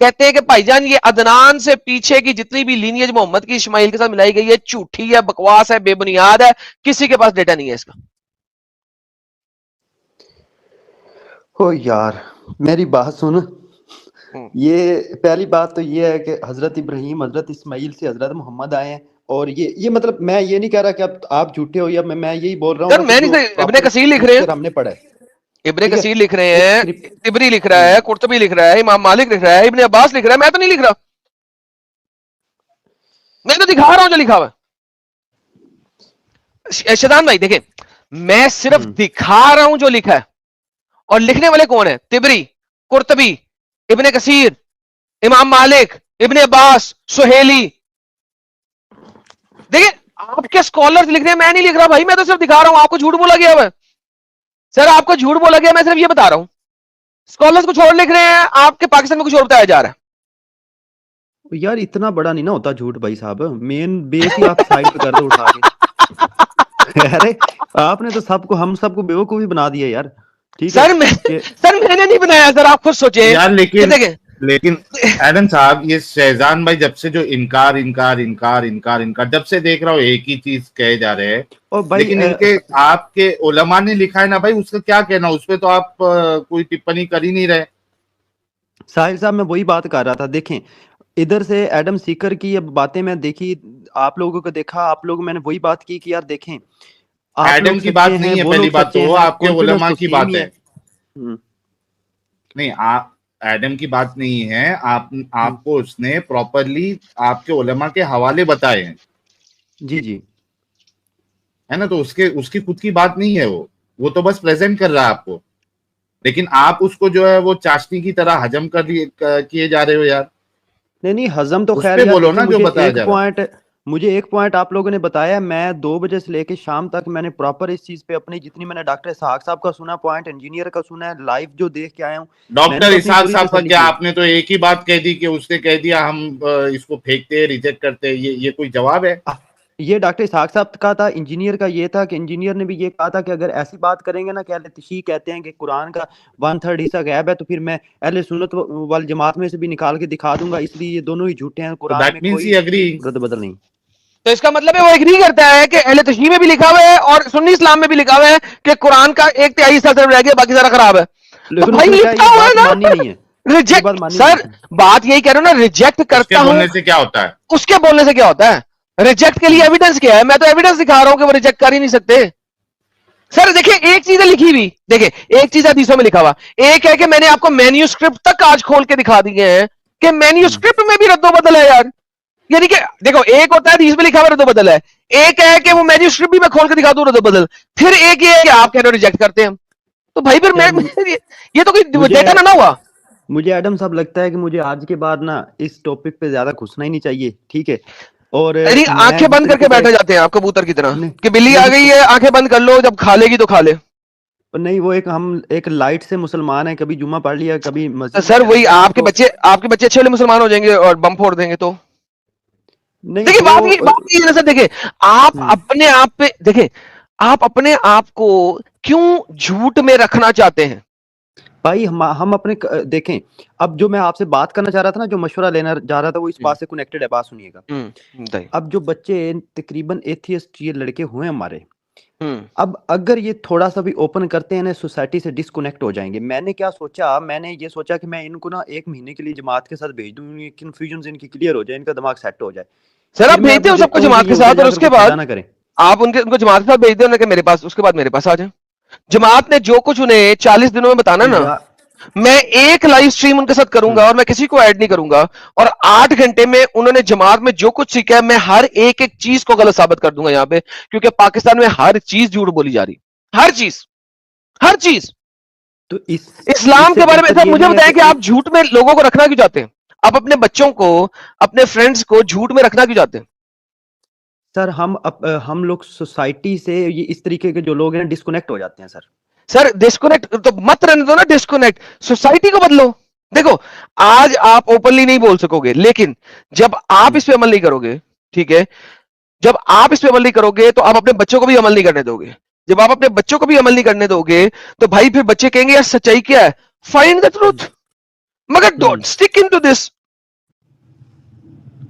کہتے ہیں کہ بھائی جان یہ عدنان سے پیچھے کی جتنی بھی لینیج محمد کی اسماعیل کے ساتھ ملائی گئی ہے جھوٹی ہے, بکواس ہے, بے بنیاد ہے. کسی کے پاس ڈیٹا نہیں ہے اس کا. او یار میری بات سن. یہ پہلی بات تو یہ ہے کہ حضرت ابراہیم حضرت اسماعیل سے حضرت محمد آئے ہیں. اور یہ مطلب میں یہ نہیں کہہ رہا کہ آپ جھوٹے ہو, یا میں یہی بول رہا ہوں. میں نہیں, ابن کثیر لکھ رہے ہیں, ہم نے پڑھا ہے, ابن کثیر لکھ رہے ہیں, طبری لکھ رہا ہے, قرطبی لکھ رہا ہے, امام مالک لکھ رہا ہے, ابن عباس لکھ رہا ہے. میں تو نہیں لکھ رہا, میں تو دکھا رہا ہوں جو لکھا ہوا ہے. شیطان بھائی دیکھیں, میں صرف دکھا رہا ہوں جو لکھا ہے, اور لکھنے والے کون ہیں؟ طبری, قرطبی, ابن کثیر, امام مالک, ابن عباس, سہیلی. دیکھیں آپ کے اسکالرز لکھ رہے ہیں, میں نہیں لکھ رہا بھائی, میں تو صرف دکھا رہا ہوں. آپ کو جھوٹ بولا گیا ہے سر, آپ کو جھوٹ بولا گیا, میں صرف یہ بتا رہا ہوں. اسکالرز کچھ اور لکھ رہے ہیں, آپ کے پاکستان میں کچھ اور بتایا جا رہا ہے. یار اتنا بڑا نہیں نا ہوتا جھوٹ بھائی صاحب, مین بیس ہی آپ سائڈ پہ کر دو اٹھا کے. ارے آپ نے تو سب کو, ہم سب کو بیوقوف بنا دیا یار. ٹھیک ہے سر میں نے نہیں بنایا, سر آپ خود سوچیں یار. لیکن ایڈم صاحب, یہ شہزان بھائی جب سے جو انکار جب سے دیکھ رہا ہوں ایک ہی چیز کہے جا رہے ہیں. لیکن ان کے آپ کے علماء نے لکھا ہے نا بھائی, اس کا کیا کہنا, اس پہ تو آپ کوئی ٹپنی کر ہی نہیں رہے. ساحل صاحب میں وہی بات کر رہا تھا. دیکھیں ادھر سے ایڈم سیکر کی باتیں میں دیکھی, آپ لوگوں کو دیکھا, آپ لوگ میں نے وہی بات کی کہ یار دیکھیں ایڈم کی بات نہیں ہے, پہلی بات تو وہ آپ کے علماء کی بات ہے. نہیں, ایڈم کی بات نہیں ہے, آپ کو اس نے پراپرلی آپ کے علماء کے حوالے بتائے ہیں. جی جی ہے نا, تو اس کی خود کی بات نہیں ہے, وہ تو بس پریزنٹ کر رہا ہے آپ کو. لیکن آپ اس کو جو ہے وہ چاشنی کی طرح ہجم کیے جا رہے ہو یار. نہیں ہضم تو خیر, بولو نا جو بتایا جا رہا ہے. مجھے ایک پوائنٹ آپ لوگوں نے بتایا, میں 2 بجے سے لے کے شام تک میں نے پراپر اس چیز پہ اپنی جتنی میں نے ڈاکٹر اسحاق صاحب کا سنا پوائنٹ, انجینئر کا سنا ہے, لائیو جو دیکھ کے آیا ہوں. ڈاکٹر اسحاق صاحب کا کیا آپ نے تو ایک ہی بات کہہ دی کہ اس نے کہہ دیا ہم اس کو پھینکتے, ریجیکٹ کرتے, یہ کوئی جواب ہے؟ یہ ڈاکٹر اسحاق صاحب کا تھا. انجینئر کا یہ تھا کہ انجینئر نے بھی یہ کہا تھا کہ اگر ایسی بات کریں گے نا کہ اہل تشیع کہتے ہیں کہ قرآن کا 1/3 حصہ غیب ہے, تو پھر میں اہل سنت والجماعت میں سے بھی نکال کے دکھا دوں گا. اس لیے یہ دونوں ہی جھوٹے ہیں, قرآن میں کوئی رد بدل نہیں. تو اس کا مطلب ہے وہ ایگری کرتا ہے کہ اہل تشیع میں بھی لکھا ہوا ہے اور سنی اسلام میں بھی لکھا ہوا ہے کہ قرآن کا 1/3 حصہ صرف رہ گیا, باقی سارا خراب ہے. تو بھائی لکھا ہوا ہے نا, ریجیکٹ. سر بات یہی کہہ رہا ہوں نا, ریجیکٹ کرتا ہوں. بولنے سے کیا ہوتا ہے, اس کے بولنے سے کیا ہوتا ہے؟ ریجیکٹ کے لیے ایویڈنس کیا ہے؟ میں تو ایویڈنس دکھا رہا ہوں کہ وہ ریجیکٹ کر ہی نہیں سکتے. سر دیکھیں ایک چیز ہے لکھی ہوئی, دیکھیں ایک چیز حدیثوں میں لکھا ہوا, ایک ہے کہ میں نے آپ کو مینیوسکرپٹ تک آج کھول کے دکھا دیے ہیں کہ مینیوسکرپٹ میں بھی رد و بدل ہے یار. یعنی کہ دیکھو ایک ہوتا ہے حدیث میں لکھا ہوا رد و بدل ہے, ایک ہے کہ وہ مینوسکرپٹ بھی میں کھول کے دکھا دوں رد و بدل, پھر ایک یہ ہے کہ آپ کہہ رہے ہو ریجیکٹ کرتے ہیں ہم. تو بھائی پھر میں یہ تو کوئی ڈیٹا نہ ہوا. مجھے ایڈم صاحب لگتا ہے کہ مجھے آج کے بعد نا اس ٹاپک پہ زیادہ گھسنا ہی نہیں چاہیے, ٹھیک ہے؟ اور آنکھیں بند کر کے بیٹھے جاتے ہیں آپ کبوتر کی طرح کہ بلی آ گئی ہے آنکھیں بند کر لو, جب کھا لے گی تو کھا لے. نہیں, وہ ہم ایک لائٹ سے مسلمان ہیں, کبھی جمعہ پڑھ لیا کبھی مسجد. سر وہی آپ کے بچے اچھے والے مسلمان ہو جائیں گے اور بم پھوڑ دیں گے تو دیکھیں بات یہ سر, دیکھیں آپ اپنے آپ پہ دیکھیں, آپ اپنے آپ کو کیوں جھوٹ میں رکھنا چاہتے ہیں بھائی؟ ہم اپنے دیکھیں, اب جو میں آپ سے بات کرنا چاہ رہا تھا نا, جو مشورہ لینا جا رہا تھا, وہ اس بات سے کنیکٹڈ ہے, بات سنیے گا. اب جو بچے تقریباً ایتھیسٹ یہ لڑکے ہوئے ہمارے, اب اگر یہ تھوڑا سا بھی اوپن کرتے ہیں نا, سوسائٹی سے ڈسکنیکٹ ہو جائیں گے. میں نے کیا سوچا, میں نے یہ سوچا کہ میں ان کو نا 1 مہینے کے لیے جماعت کے ساتھ بھیج دوں, یہ کنفیوژن ان کی کلیئر ہو جائے, ان کا دماغ سیٹ ہو جائے. سر آپ بھیجتے ہو سب کو جماعت کے ساتھ, اور اس کے بعد آپ ان کو جماعت کے ساتھ بھیج دیں کہ میرے پاس, اس کے بعد میرے پاس آ جائیں. جماعت نے جو کچھ انہیں 40 دنوں میں بتانا نا, میں ایک لائیو سٹریم ان کے ساتھ کروں گا اور میں کسی کو ایڈ نہیں کروں گا, اور 8 گھنٹے میں انہوں نے جماعت میں جو کچھ سیکھا ہے میں ہر ایک چیز کو غلط ثابت کر دوں گا یہاں پہ, کیونکہ پاکستان میں ہر چیز جھوٹ بولی جا رہی, ہر چیز. تو اسلام کے بارے میں سر مجھے بتائیں کہ آپ جھوٹ میں لوگوں کو رکھنا کیوں چاہتے ہیں, آپ اپنے بچوں کو اپنے فرینڈز کو جھوٹ میں رکھنا کیوں چاہتے ہیں؟ سر ہم لوگ سوسائٹی سے یہ اس طریقے کے جو لوگ ہیں ڈسکنیکٹ ہو جاتے ہیں. سر ڈسکنیکٹ تو مت رہنے دو نا, ڈسکنیکٹ سوسائٹی کو بدلو. دیکھو آج آپ اوپنلی نہیں بول سکو گے, لیکن جب آپ اس پہ عمل نہیں کرو گے, ٹھیک ہے, جب آپ اس پہ عمل نہیں کرو گے تو آپ اپنے بچوں کو بھی عمل نہیں کرنے دو گے. جب آپ اپنے بچوں کو بھی عمل نہیں کرنے دو گے تو بھائی پھر بچے کہیں گے یار سچائی کیا ہے, فائنڈ دا ٹروتھ, مگر don't stick into this,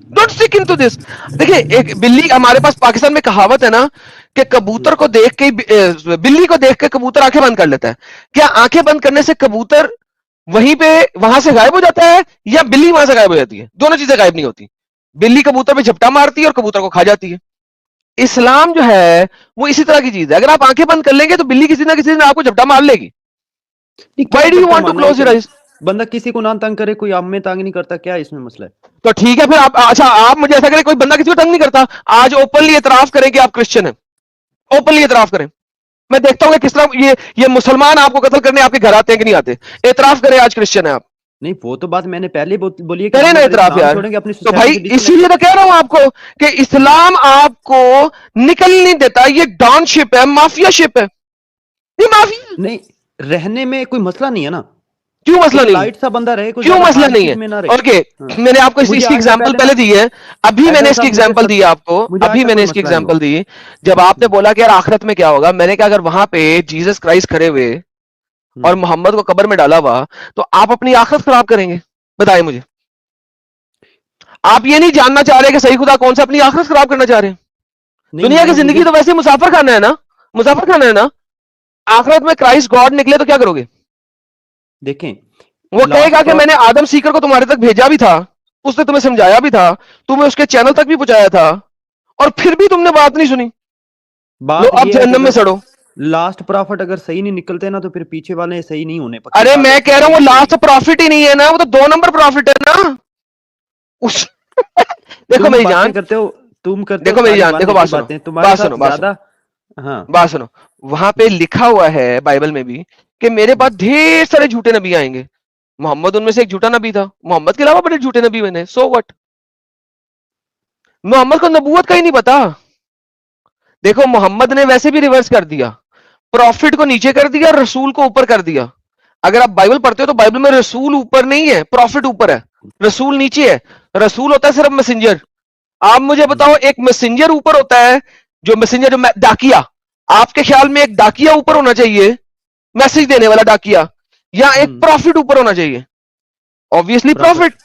don't stick into this. دیکھیں ایک بلی, ہمارے پاس پاکستان میں کہاوت ہے نا کہ کبوتر کو دیکھ کے بلی کو دیکھ کے کبوتر آنکھیں بند کر لیتا ہے. کیا آنکھیں بند کرنے سے کبوتر وہاں سے غائب ہو جاتا ہے, یا بلی وہاں سے غائب ہو جاتی ہے؟ دونوں چیزیں غائب نہیں ہوتی. بلی کبوتر پہ جھپٹا مارتی ہے اور کبوتر کو کھا جاتی ہے. اسلام جو ہے وہ اسی طرح کی چیز ہے, اگر آپ آنکھیں بند کر لیں گے تو بلی کسی نہ کسی دن آپ کو جھپٹا مار لے گی. Why do you want to close your eyes? بندہ کسی کو نہ تنگ کرے, کوئی آپ میں تنگ نہیں کرتا, کیا اس میں مسئلہ ہے؟ تو ٹھیک ہے پھر آپ, اچھا آپ مجھے ایسا کریں کوئی بندہ کسی کو تنگ نہیں کرتا, آج اوپنلی اعتراف کریں کہ آپ کرسچن ہیں, اوپنلی اعتراف کریں. میں دیکھتا ہوں کہ کس طرح یہ مسلمان آپ کو قتل کرنے آپ کے گھر آتے ہیں کہ نہیں آتے. اعتراف کریں آج کرسچن ہیں آپ. نہیں, وہ تو بات میں نے پہلے بولی ہے کہ کریں ہم نا اگر اعتراف اسلام یار. چھوڑیں گے اپنی تو سوسائٹی بھائی سے اسی لیے تو کہہ رہا ہوں آپ کو کہ اسلام آپ کو نکل نہیں دیتا, یہ ڈان شپ ہے, مافیا شپ ہے. یہ مافیا نہیں, رہنے میں کوئی مسئلہ نہیں ہے نا, کیوں مسئلہ نہیں ہے؟ لائٹ سا بندہ رہے, کوئی کیوں زیادہ مسئلہ ہارڈ نہیں شپ ہے؟ میں نہ رہے. اوکے, میں نے آپ کو اس کی ایگزامپل پہلے دی ہے, ابھی میں نے اس کی ایگزامپل دی ہے آپ کو, ابھی میں نے اس کی ایگزامپل دی. جب آپ نے بولا کہ یار آخرت میں کیا ہوگا, میں نے کہا اگر وہاں پہ جیسس کرائسٹ کھڑے ہوئے اور محمد کو قبر میں ڈالا ہوا تو آپ اپنی آخرت خراب کریں گے؟ بتائیں مجھے. آپ یہ نہیں جاننا چاہ رہے کہ صحیح خدا کون سا, اپنی آخرت خراب کرنا چاہ رہے ہیں. دنیا کی زندگی تو ویسے مسافر خانہ ہے نا, مسافر خانہ ہے نا. آخرت میں کرائسٹ گاڈ نکلے تو کیا کرو گے؟ دیکھیں وہ کہے گا کہ میں نے آدم سیکر کو تمہارے تک بھیجا بھی تھا, اس نے تمہیں سمجھایا بھی تھا, تمہیں اس کے چینل تک بھی پہنچایا تھا, اور پھر بھی تم نے بات نہیں سنی. بات اب یہ ہے جہنم میں کہ سڑو. لاسٹ پرافٹ اگر صحیح نہیں نکلتے نا تو پھر پیچھے والے صحیح نہیں ہونے. ارے میں کہہ رہا ہوں وہ لاسٹ پروفٹ ہی نہیں ہے نا, وہ تو 2 نمبر پروفٹ ہے نا. دیکھو میری جان, دیکھو میری جان, دیکھو بات سنو, بات سنو, بات سنو, بات سنو. وہاں پہ لکھا ہوا ہے بائبل میں بھی کہ میرے پاس ڈھیر سارے جھوٹے نبی آئیں گے. محمد ان میں سے ایک جھوٹا نبی تھا, محمد کے علاوہ بڑے جھوٹے نبی بنے, سو وٹ. محمد کو نبوت کا ہی نہیں پتا. دیکھو محمد نے ویسے بھی ریورس کر دیا, پروفٹ کو نیچے کر دیا, رسول کو اوپر کر دیا. اگر آپ بائبل پڑھتے ہو تو بائبل میں رسول اوپر نہیں ہے, پروفٹ اوپر ہے, رسول نیچے ہے. رسول ہوتا ہے صرف میسنجر. آپ مجھے بتاؤ ایک میسنجر اوپر ہوتا ہے, جو میسنجر, جو ڈاکیا, آپ کے خیال میں ایک ڈاکیا اوپر ہونا چاہیے, میسج دینے والا ڈاکیا, یا ایک پروفٹ اوپر ہونا چاہیے؟ obviously prophet.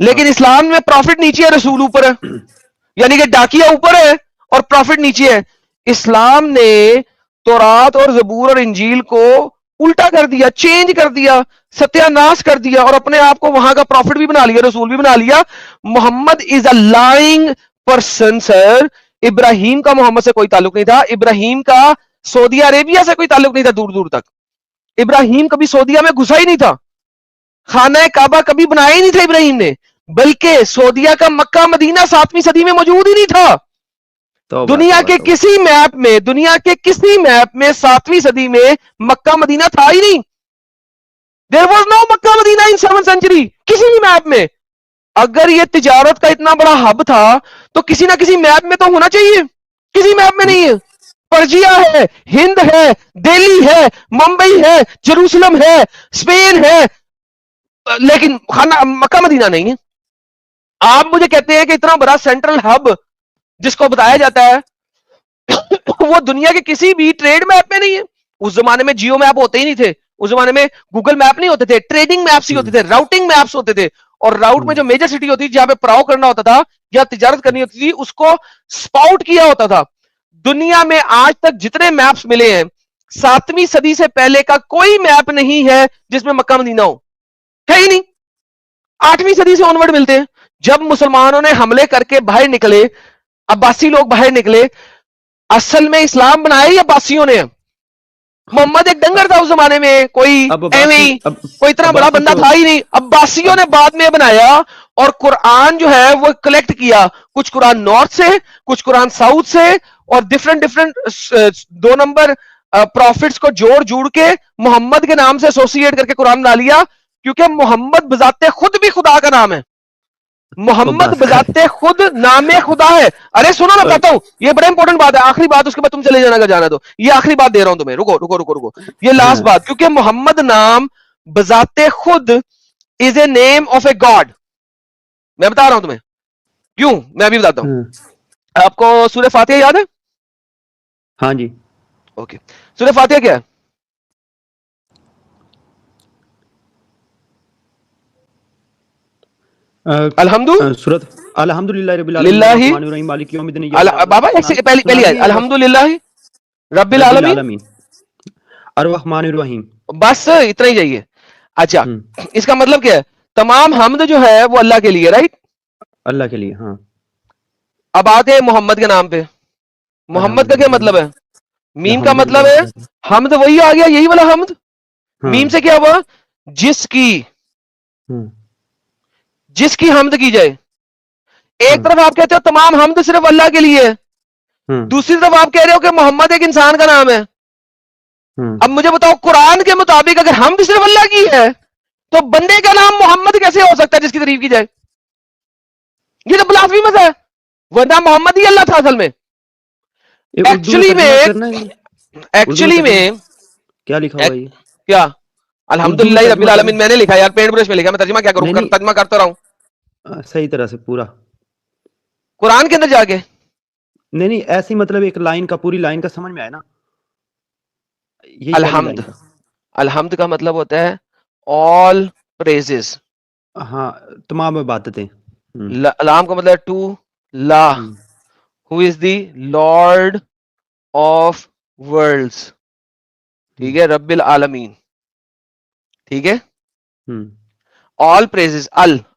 لیکن اسلام میں پروفٹ نیچے ہے, رسول اوپر ہے, یعنی کہ ڈاکیا اوپر ہے اور پروفٹ نیچے ہے. اسلام نے تورات اور زبور اور انجیل کو الٹا کر دیا, چینج کر دیا, ستیہ ناش کر دیا, اور اپنے آپ کو وہاں کا پروفٹ بھی بنا لیا, رسول بھی بنا لیا. محمد از اے لائنگ پرسن سر. ابراہیم کا محمد سے کوئی تعلق نہیں تھا, ابراہیم کا سعودی عربیہ سے کوئی تعلق نہیں تھا دور دور تک. ابراہیم کبھی سعودیہ میں گھسا ہی نہیں تھا, خانہ کعبہ کبھی بنایا ہی نہیں تھا ابراہیم نے. بلکہ سعودیہ کا مکہ مدینہ 7ویں صدی میں موجود ہی نہیں تھا. دنیا کے کسی میپ میں، دنیا کے کسی میپ میں 7ویں صدی میں مکہ مدینہ تھا ہی نہیں. There was no Mecca Medina in 7th century کسی بھی میپ میں. اگر یہ تجارت کا اتنا بڑا ہب تھا تو کسی نہ کسی میپ میں تو ہونا چاہیے. کسی میپ میں نہیں ہے. پرجیا ہے، ہند ہے، دہلی ہے، ممبئی ہے، جروسلم ہے، اسپین ہے، لیکن خانہ مکہ مدینہ نہیں ہے. آپ مجھے کہتے ہیں کہ اتنا بڑا سینٹرل ہب جس کو بتایا جاتا ہے وہ دنیا کے کسی بھی ٹریڈ میپ میں نہیں ہے. اس زمانے میں جیو میپ ہوتے ہی نہیں تھے. اس زمانے میں گوگل میپ نہیں ہوتے تھے، ٹریڈنگ میپس ہی ہوتے تھے، راؤٹنگ میپس ہوتے تھے. اور راؤٹ میں جو میجر سٹی ہوتی تھی جہاں پہ پراؤ کرنا ہوتا تھا یا تجارت کرنی ہوتی تھی اس کو سپاؤٹ کیا ہوتا تھا. دنیا میں آج تک جتنے میپس ملے ہیں 7ویں صدی سے پہلے کا کوئی میپ نہیں ہے جس میں مکہ مدینہ ہو. ہے ہی نہیں. 8ویں صدی سے آنورڈ ملتے ہیں. جب مسلمانوں نے حملے کر کے باہر نکلے، عباسی لوگ باہر نکلے، اصل میں اسلام بنایا ہی عباسیوں نے. محمد ایک ڈنگر تھا اس زمانے میں، کوئی کوئی اتنا بڑا بندہ تھا ہی نہیں. عباسیوں نے بعد میں بنایا اور قرآن جو ہے وہ کلیکٹ کیا. کچھ قرآن نارتھ سے، کچھ قرآن ساؤتھ سے، اور ڈفرنٹ 2 نمبر پروفٹس کو جوڑ کے محمد کے نام سے ایسوسیٹ کر کے قرآن بنا لیا. کیونکہ محمد بذات خود بھی خدا کا نام ہے. محمد بذات خود نام خدا ہے. ارے سنو میں کہتا ہوں، یہ بڑا امپورٹنٹ بات ہے. آخری بات، اس کے بعد تم چلے جانا کا جانا دو. یہ آخری بات دے رہا ہوں تمہیں. رکو یہ لاسٹ بات. کیونکہ محمد نام بذات خود از اے نیم آف اے گاڈ. میں بتا رہا ہوں تمہیں کیوں. میں ابھی بتاتا ہوں. آپ کو سورہ فاتحہ یاد ہے؟ ہاں جی. اوکے. سورہ فاتحہ کیا ہے؟ الحمدللہ رب العالمین الرحمن الرحیم مالک یوم الدین. بابا پہلی آیت الحمدللہ رب العالمین الرحمن الرحیم. بس اتنا ہی چاہیے. اچھا اس کا مطلب کیا ہے؟ تمام حمد جو ہے وہ اللہ کے لیے، رائٹ؟ اللہ کے لیے. ہاں. اب آتے ہیں محمد کے نام پہ. محمد کا کیا مطلب ہے؟ میم کا مطلب ہے حمد. وہی آ گیا، یہی والا حمد. میم سے کیا ہوا؟ جس کی حمد کی جائے. ایک طرف آپ کہتے ہو تمام حمد صرف اللہ کے لیے، دوسری طرف آپ کہہ رہے ہو کہ محمد ایک انسان کا نام ہے. اب مجھے بتاؤ قرآن کے مطابق اگر حمد صرف اللہ کی ہے تو بندے کا نام محمد کیسے ہو سکتا ہے جس کی تعریف کی جائے؟ یہ تو بلاسفی مت ہے. ورنہ محمد ہی اللہ تھا اصل میں. ایکچولی میں کیا لکھا ہوا ہے؟ کیا الحمدللہ رب العالمین میں نے لکھا یار، پینٹ برش میں لکھا. میں ترجمہ کیا کروں؟ ترجمہ کرتا رہا ہوں صحیح طرح سے پورا قرآن کے اندر جا کے. نہیں ایسی مطلب ایک لائن کا، پوری لائن کا سمجھ میں آئے نا. الحمد، الحمد کا مطلب ہوتا ہے all praises. ہاں تمام عبادتیں. لام کا مطلب ہے ٹو لا who is the lord of worlds. ٹھیک ہے، رب العالمین. ٹھیک ہے. all praises.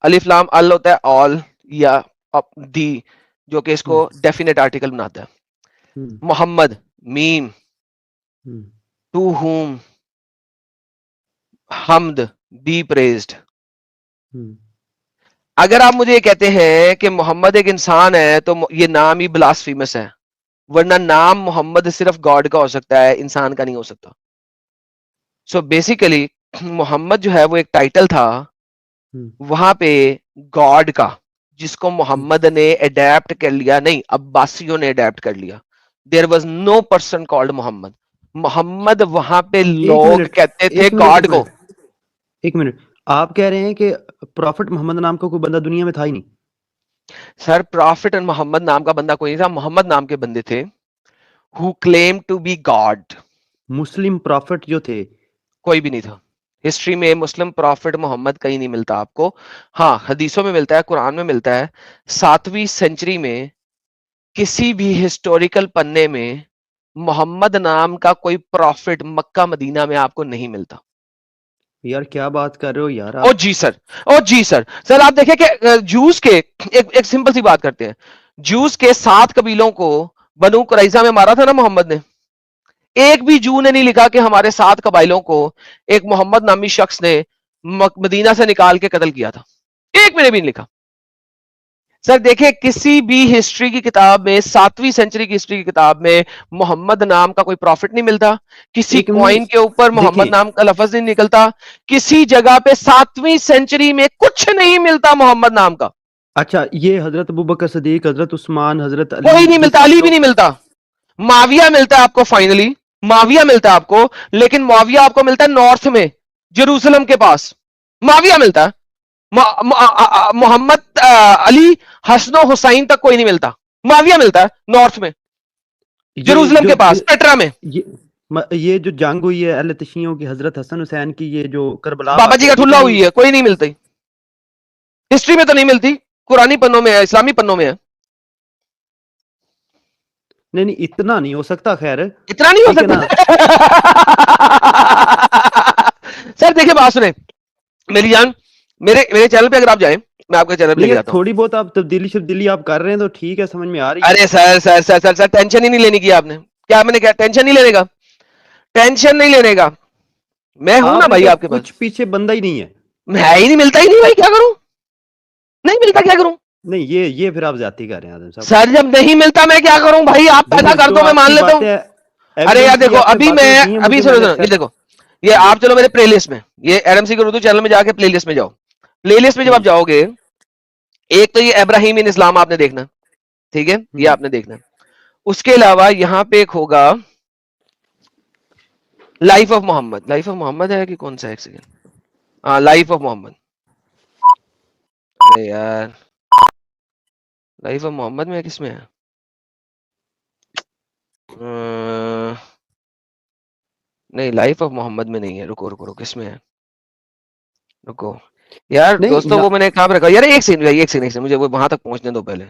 الف لام ال ہوتا ہے all یا دی، جو کہ اس کو ڈیفینیٹ آرٹیکل بناتا ہے. محمد میم to whom حمد be praised. اگر آپ مجھے یہ کہتے ہیں کہ محمد ایک انسان ہے تو یہ نام ہی بلاسفیمس ہے. ورنہ نام محمد صرف گاڈ کا ہو سکتا ہے، انسان کا نہیں ہو سکتا. سو بیسیکلی محمد جو ہے وہ ایک ٹائٹل تھا وہاں پہ گاڈ کا، جس کو محمد نے اڈیپٹ کر لیا. نہیں، عباسیوں نے اڈیپٹ کر لیا. There was no person called Muhammad. Muhammad وہاں پہ لوگ کہتے تھے گاڈ کو. ایک منٹ، آپ کہہ رہے ہیں کہ پروفٹ محمد نام کا کوئی بندہ دنیا میں تھا ہی نہیں؟ سر پروفٹ اور محمد نام کا بندہ کوئی نہیں تھا. محمد نام کے بندے تھے who claimed to be God. مسلم پروفٹ جو تھے کوئی بھی نہیں تھا. ہسٹری میں مسلم پروفٹ محمد کہیں نہیں ملتا آپ کو. ہاں حدیثوں میں ملتا ہے، قرآن میں ملتا ہے. 7ویں سینچری میں کسی بھی ہسٹوریکل پنے میں محمد نام کا کوئی پروفٹ مکہ مدینہ میں آپ کو نہیں ملتا. یار کیا بات کر رہے ہو یار. او جی سر، او جی سر. سر آپ دیکھیں کہ جوز کے ایک سمپل سی بات کرتے ہیں. جوز کے 7 قبیلوں کو بنو قریظہ میں مارا تھا نا محمد نے. ایک بھی جو نے نہیں لکھا کہ ہمارے 7 قبائلوں کو ایک محمد نامی شخص نے مدینہ سے نکال کے قتل کیا تھا. ایک میں نے بھی نہیں لکھا. سر دیکھیں کسی بھی ہسٹری کی کتاب میں 7ویں سینچری کی ہسٹری کی کتاب میں محمد نام کا کوئی پروفٹ نہیں ملتا, کسی ایک منٹ کوائن کے اوپر محمد دیکھیں نام کا لفظ نہیں نکلتا, کسی جگہ پہ 7ویں سینچری میں کچھ نہیں ملتا محمد نام کا, اچھا یہ حضرت ابوبکر صدیق حضرت عثمان حضرت علی کوئی نہیں یہ ملتا, سب علی بھی لوگ نہیں ملتا, معاویہ ملتا ہے آپ کو, فائنلی معاویہ ملتا ہے آپ کو, لیکن معاویہ آپ کو ملتا ہے نارتھ میں جیروسلم کے پاس, معاویہ ملتا ہے, محمد علی حسن و حسین تک کوئی نہیں ملتا, معاویہ ملتا ہے نارتھ میں یہ جیروسلم جو کے پاس پیٹرا میں. یہ جو جنگ ہوئی ہے اہل تشیعوں کی حضرت حسن حسین کی, یہ جو کربلا بابا جی واقعہ کا یہ بھی ٹھلا نہیں ہوئی ہے, کوئی نہیں ملتی, ہسٹری میں تو نہیں ملتی, قرآنی پنوں میں ہے, اسلامی پنوں میں ہے, نہیں اتنا نہیں ہو سکتا, خیر اتنا نہیں ہو ٹھیک ہے نا. سکتا. سر دیکھیں بات سنیں میری جان, میرے چینل پہ اگر آپ جائیں, میں آپ کے چینل پہ لے نہیں کے یار جاتا ہوں. تھوڑی بہت آپ تبدیلی آپ کر رہے ہیں تو ٹھیک ہے, سمجھ میں آ رہی ہے. ارے سر ٹینشن ہی نہیں لینی کی آپ نے, کیا میں نے کیا ٹینشن نہیں لینے کا, ٹینشن نہیں لینے کا, میں ہوں نا آپ نے بھائی کہا آپ کے پاس, کچھ پیچھے بندہ ہی نہیں ہے. ہے ہی نہیں, ملتا ہی نہیں بھائی, کیا کروں, نہیں ملتا کیا کروں. نہیں یہ پھر آپ زیادتی کر رہے ہیں آدم صاحب. سر جب نہیں ملتا میں کیا کروں بھائی, آپ پیدا دیکھیں کر جو دو میں آپ مان کی لیتا ہوں. باتیں ارے یار ایویڈنسلی دیکھو آپ نے ابھی باتیں میں دی ہیں ابھی مجھے, میں نے یہ ایکسپٹ. دیکھو یہ آپ چلو میرے پلے لسٹ میں, یہ ایڈم سی کے اردو چینل میں جا کے پلے لسٹ میں جاؤ, پلے لسٹ میں جب آپ جاؤ گے, ایک تو یہ ابراہیم ان اسلام آپ نے دیکھنا, ٹھیک ہے, یہ آپ نے دیکھنا. اس کے علاوہ یہاں پہ ایک ہوگا life of Muhammad, life of Muhammad ہے کہ کون سا, ایک سیکنڈ, ہاں لائف آف محمد, ارے یار لائف آف محمد میں کس میں ہے, نہیں لائف آف محمد میں نہیں ہے, رکو رکو رکو, کس میں ہے, رکو یار دوستوں, وہ میں نے کہاں پہ رکھا یار, ایک سیکنڈ مجھے وہ وہاں تک پہنچنے دو پہلے.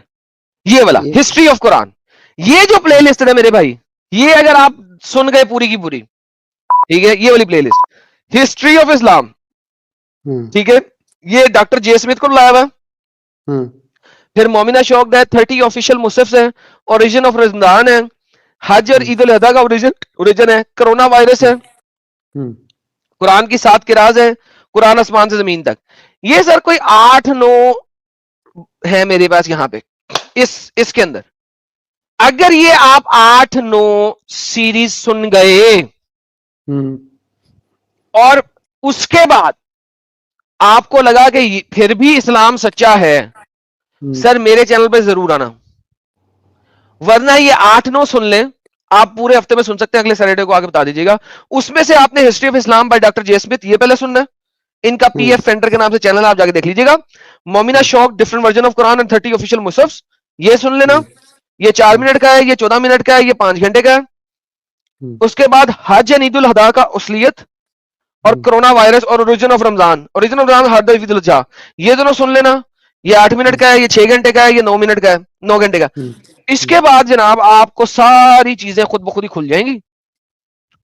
یہ والا ہسٹری آف قرآن, یہ جو پلے لسٹ ہے میرے بھائی, یہ اگر آپ سن گئے پوری کی پوری, ٹھیک ہے, یہ والی پلے لسٹ ہسٹری آف اسلام, ٹھیک ہے, یہ ڈاکٹر جے اسمتھ کو لایا ہوا, پھر مومنہ شوق ہے, 30 آفیشیل مصحف ہیں, اوریجن آف رمضان ہے, حج اور عید الاضحیٰ کا اوریجن ہے, کرونا وائرس ہے, قرآن کی 7 قراءات ہیں, قرآن آسمان سے زمین تک. یہ سر کوئی 8-9 ہے میرے پاس یہاں پہ اس کے اندر. اگر یہ آپ 8-9 سیریز سن گئے اور اس کے بعد آپ کو لگا کہ پھر بھی اسلام سچا ہے, سر میرے چینل پہ ضرور آنا, ورنہ یہ 8-9 سن لیں, آپ پورے ہفتے میں سن سکتے ہیں, اگلے سیٹرڈے کو آگے بتا دیجیے گا. اس میں سے آپ نے history of Islam by doctor J Smith یہ پہلے سننا ہے, ان کا پی ایف فینٹر کے نام سے چینل آپ جا کے دیکھ لیجیے گا. مومنہ شوق different version of Quran and 30 official مصحف, یہ سن لینا, یہ 4 منٹ کا ہے, یہ 14 منٹ کا ہے, یہ 5 گھنٹے کا ہے. اس کے بعد حج اینڈ عید الاضحیٰ کا اصلیت اور کرونا وائرس اور origin of Ramzan, origin of Ramzan Hajj Eid al-Adha, یہ دونوں سن لینا. یہ 8 منٹ کا ہے, یہ 6 گھنٹے کا ہے, یہ 9 منٹ کا ہے, 9 گھنٹے کا. اس کے بعد جناب آپ کو ساری چیزیں خود بخود ہی کھل جائیں گی,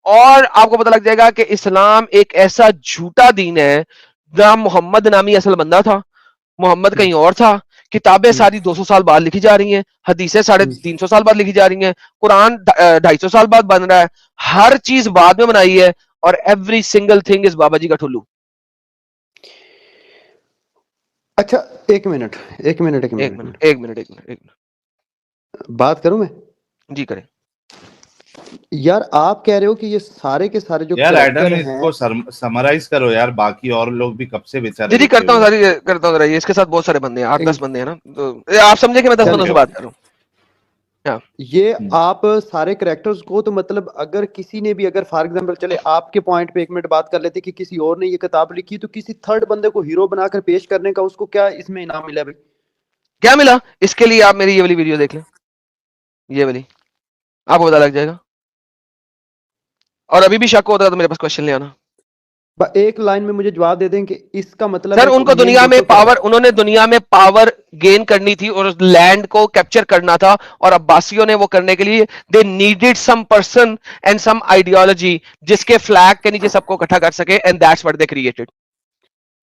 اور آپ کو پتہ لگ جائے گا کہ اسلام ایک ایسا جھوٹا دین ہے جہاں محمد نامی اصل بندہ تھا, محمد کہیں اور تھا, کتابیں ساری 200 سال بعد لکھی جا رہی ہیں, حدیثیں 350 سال بعد لکھی جا رہی ہیں, قرآن 250 سال بعد بن رہا ہے, ہر چیز بعد میں بنائی ہے, اور ایوری سنگل تھنگ از بابا جی کا ٹھلو. اچھا ایک منٹ بات کروں میں, جی کریں. یار آپ کہہ رہے ہو کہ یہ سارے کے سارے جو یار ایڈم کریکٹر اس ہیں, کو سمرائز کرو یار, باقی اور لوگ بھی کب سے بیچارے جی کرتا ہوں, ساری کرتا ہوں. اس کے ساتھ بہت سارے بندے ہیں, 8-10 بندے ہیں نا, تو آپ سمجھے کہ میں 10 بندوں سے بات کر رہا ہوں. یہ آپ سارے کریکٹرز کو, تو مطلب اگر کسی نے بھی, اگر فار ایگزامپل چلے آپ کے پوائنٹ پہ 1 منٹ بات کر لیتے کہ کسی اور نے یہ کتاب لکھی, تو کسی تھرڈ بندے کو ہیرو بنا کر پیش کرنے کا اس کو کیا اس میں انعام ملا بھائی؟ کیا ملا اس کے لیے؟ آپ میری یہ والی ویڈیو دیکھ لیں, یہ والی آپ کو پتا لگ جائے گا, اور ابھی بھی شک ہوتا ہے تو میرے پاس کوشچن لے آنا. ایک لائن میں مجھے جواب دے دیں کہ اس کا مطلب سر ہے ان کو مین دنیا میں موٹو کیا پاور, ہے؟ انہوں نے دنیا میں پاور گین کرنی تھی اور لینڈ کو کیپچر کرنا تھا, اور عباسیوں نے وہ کرنے کے لیے they needed some person and some ideology جس کے فلیگ کے نیچے سب کو اکٹھا کر سکے, and that's what they created.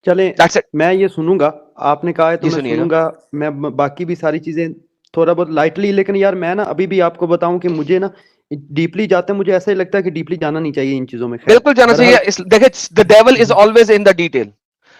چلیں میں یہ سنوں گا, آپ نے کہا ہے تو میں سنیے گا. سنوں گا, میں باقی بھی ساری چیزیں تھوڑا بہت لائٹلی, لیکن یار میں نا ابھی بھی آپ کو بتاؤں کہ مجھے نا ڈیپلی جاتے ہیں, مجھے ایسا ہی لگتا ہے کہ ڈیپلی جانا نہیں چاہیے ان چیزوں میں. بالکل جانا چاہیے. دیکھیں the devil is always in the detail.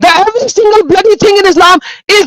every single bloody thing in Islam is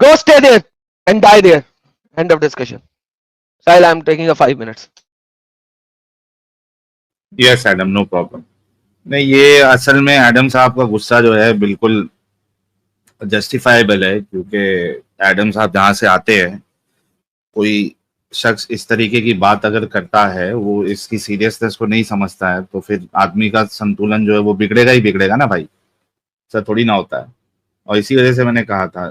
Go stay there and die there. End of discussion. Sahil, I am taking a 5 minutes. Yes Adam, no problem. نہیں یہ اصل میں Adam صاحب کا غصہ جو ہے بالکل جسٹیفائیبل ہے، کیونکہ ایڈم صاحب جہاں سے آتے ہیں، کوئی شخص اس طریقے کی بات اگر کرتا ہے، وہ اس کی سیریسنس کو نہیں سمجھتا ہے، تو پھر آدمی کا سنتولن جو ہے وہ بگڑے گا ہی بگڑے گا نا بھائی. ایسا تھوڑی نہ ہوتا ہے. اور اسی وجہ سے میں نے کہا تھا.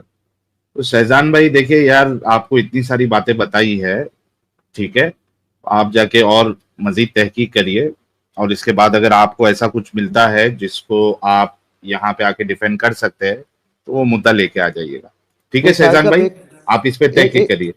تو شہزان بھائی دیکھیے یار، آپ کو اتنی ساری باتیں بتائی ہے، ٹھیک ہے، آپ جا کے اور مزید تحقیق کریے، اور اس کے بعد اگر آپ کو ایسا کچھ ملتا ہے جس کو آپ یہاں پہ آ کے ڈیفینڈ کر سکتے ہیں، تو وہ مدعا لے کے آ جائیے گا. ٹھیک ہے نہیں طاہر شہزان صاحب بھائی، ایک آپ اس پہ تحقیق کریے.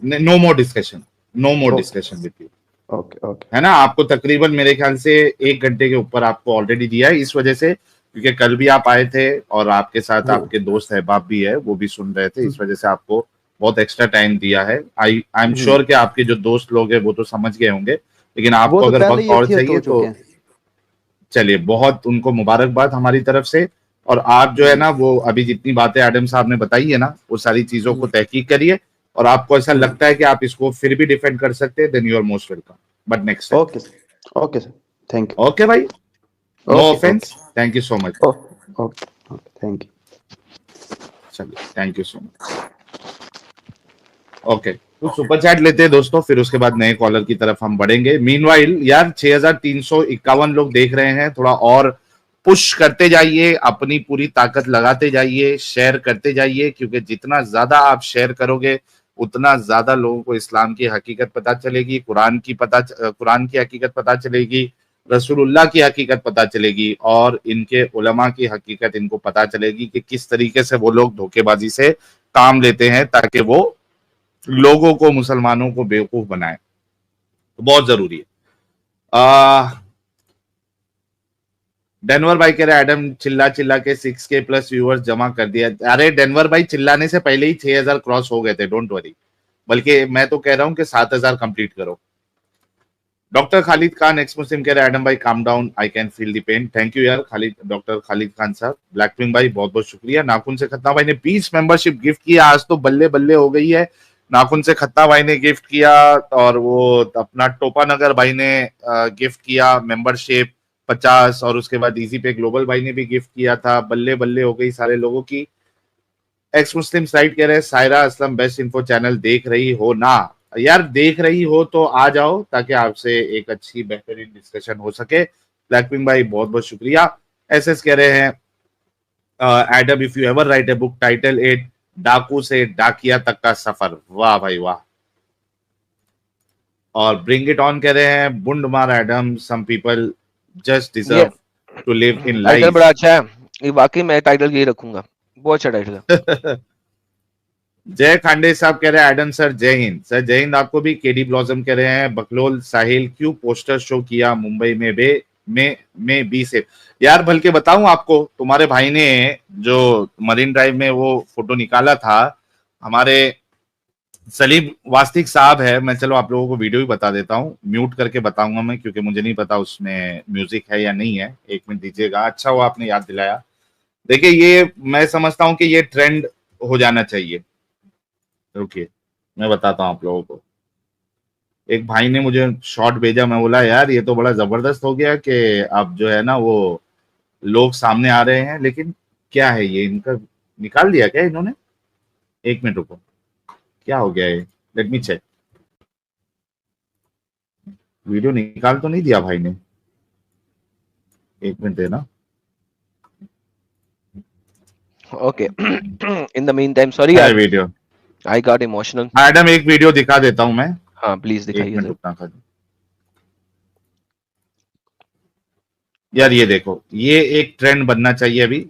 No more discussion, no more okay discussion with you. Okay okay ہے نا، آپ کو تقریباً میرے خیال سے 1 گھنٹے کے اوپر آپ کو آلریڈی دیا ہے، اس وجہ سے کیونکہ کل بھی آپ آئے تھے اور آپ کے ساتھ آپ کے دوست احباب بھی ہے، وہ بھی سن رہے تھے، اس وجہ سے آپ کو بہت ایکسٹرا ٹائم دیا ہے. آئی ایم شیور کہ آپ کے جو دوست لوگ ہیں وہ تو سمجھ گئے ہوں گے، لیکن آپ وہ کو تو اگر پہلے وقت ہی اور ایڈجسٹ ہو چاہیے چکے تو ہیں. چلیے، بہت ان کو مبارکباد ہماری طرف سے. اور آپ جو ہے نا، وہ ابھی جتنی باتیں ایڈم صاحب نے بتائی ہے نا، وہ ساری چیزوں کو تحقیق کریے، اور آپ کو ایسا لگتا ہے کہ آپ اس کو پھر بھی ڈیفینڈ کر سکتے ہیں، then you are most welcome. But next time. Okay sir, okay sir, thank you. Okay بھائی، no okay okay offence. Thank you so much. Okay okay thank you. چلیے، thank you so much. Okay, تو super chat لیتے ہیں دوستوں، پھر اس کے بعد نئے کالر کی طرف ہم بڑھیں گے. مین وائل یار 6351 لوگ دیکھ رہے ہیں، تھوڑا اور پش کرتے جائیے، اپنی پوری طاقت لگاتے جائیے، شیئر کرتے جائیے، کیونکہ جتنا زیادہ آپ شیئر کرو گے اتنا زیادہ لوگوں کو اسلام کی حقیقت پتہ چلے گی، قرآن کی حقیقت پتہ چلے گی، رسول اللہ کی حقیقت پتہ چلے گی، اور ان کے علماء کی حقیقت ان کو پتہ چلے گی کہ کس طریقے سے وہ لوگ دھوکے بازی سے کام لیتے ہیں تاکہ وہ لوگوں کو، مسلمانوں کو بیوقوف بنائے. تو بہت ضروری ہے. ڈینور بھائی کہہ رہے ایڈم چلا کے 6K پلس ویورز جمع کر دیا. ارے ڈینور بھائی، چلانے سے پہلے ہی 6000 کراس ہو گئے تھے، ڈونٹ وری. بلکہ میں تو کہہ رہا ہوں کہ 7000 کمپلیٹ کرو. Doctor Khalid Khan ex Muslim کہہ رہے ایڈم بھائی calm down, I can feel the pain. Thank you یار ڈاکٹر خالد خان صاحب. بلیک پنک بھائی بہت بہت شکریہ. ناخن سے ختنا بھائی نے 20 ممبرشپ گفٹ کیا. آج تو بلے بلے ہو گئی ہے. ناخن سے ختنا بھائی نے گفٹ کیا، اور وہ اپنا ٹوپا نگر بھائی نے گفٹ کیا ممبرشپ 50، اور اس کے بعد ایزی پے گلوبل بھائی نے بھی گفٹ کیا تھا. بلے بلے ہو گئی سارے لوگوں کی. ایکس مسلم سائٹ کہہ رہے Saira Aslam best info channel دیکھ رہی ہو نا؟ یار دیکھ رہی ہو تو آ جاؤ، تاکہ آپ سے ایک اچھی بہترین ڈسکشن ہو سکے. بلیک پنک بھائی بہت بہت شکریہ. ایس کہہ رہے ہیں Adam if you ever right a book title it ڈاکو سے ڈاکیا تک کا سفر. واہ بھائی واہ. اور برنگ اٹ آن کہہ رہے ہیں بنڈ مار ایڈم، سم پیپل جسٹ یہ deserve to live in title بڑا لائف. اچھا ہے، یہ واقعی میں ٹائٹل یہی رکھوں گا، بہت اچھا ٹائٹل ہے. جے کھانڈے صاحب کہہ رہے ہیں ایڈم سر جے ہند. سر جے ہند آپ کو بھی. KD بلازم کہہ رہے ہیں بکلول ساحل کیوں پوسٹر شو کیا ممبئی میں بی سے. یار بلکہ بتاؤں آپ کو، تمہارے بھائی نے جو مرین ڈرائیو میں وہ فوٹو نکالا تھا، ہمارے سلیم واسطک صاحب ہے. میں چلو آپ لوگوں کو ویڈیو بھی بتا دیتا ہوں، میوٹ کر کے بتاؤں گا میں، کیونکہ مجھے نہیں پتا اس میں میوزک ہے یا نہیں ہے. 1 منٹ دیجیے گا. اچھا ہوا آپ نے یاد دلایا. دیکھیے یہ میں سمجھتا ہوں کہ یہ ٹرینڈ ہو جانا چاہیے. رکیے میں بتاتا ہوں آپ لوگوں کو. ایک بھائی نے مجھے شارٹ بھیجا، میں بولا یار یہ تو بڑا زبردست ہو گیا کہ اب جو ہے نا وہ لوگ سامنے آ رہے ہیں. لیکن کیا ہے یہ ان کا نکال دیا کیا انہوں نے؟ 1 منٹ رکو، کیا ہو گیا یہ؟ Let me check. ویڈیو نکال تو نہیں دیا بھائی نے؟ 1 منٹ دینا. اوکے ان دا مین ٹائم سوری ہے یار، video. I got emotional. Adam ایک ویڈیو دکھا دیتا ہوں میں. ہاں پلیز 1 دکھائیے منٹ سر. رکنا خالی. یار یہ دیکھو، یہ ایک ٹرینڈ بننا چاہیے. ابھی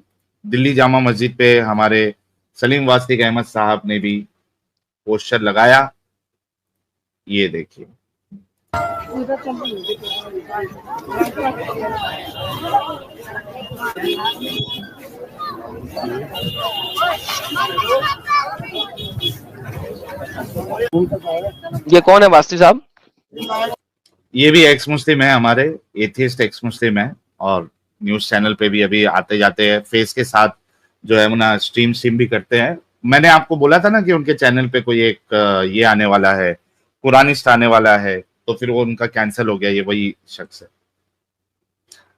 دلی جامع مسجد پہ ہمارے سلیم واسطک احمد صاحب نے بھی پوسٹر لگایا. یہ دیکھیے. یہ کون ہے واسطی صاحب؟ یہ بھی ایکس مسلم ہے، ہمارے ایتھیسٹ ایکس مسلم ہے، اور نیوز چینل پہ بھی ابھی آتے جاتے ہیں فیس کے ساتھ جو ہے نا اسٹریم بھی کرتے ہیں. میں نے آپ کو بولا تھا نا کہ ان کے چینل پہ کوئی ایک یہ آنے والا ہے، قرآنسٹ آنے والا ہے، تو پھر وہ ان کا کینسل ہو گیا. یہ وہی شخص ہے.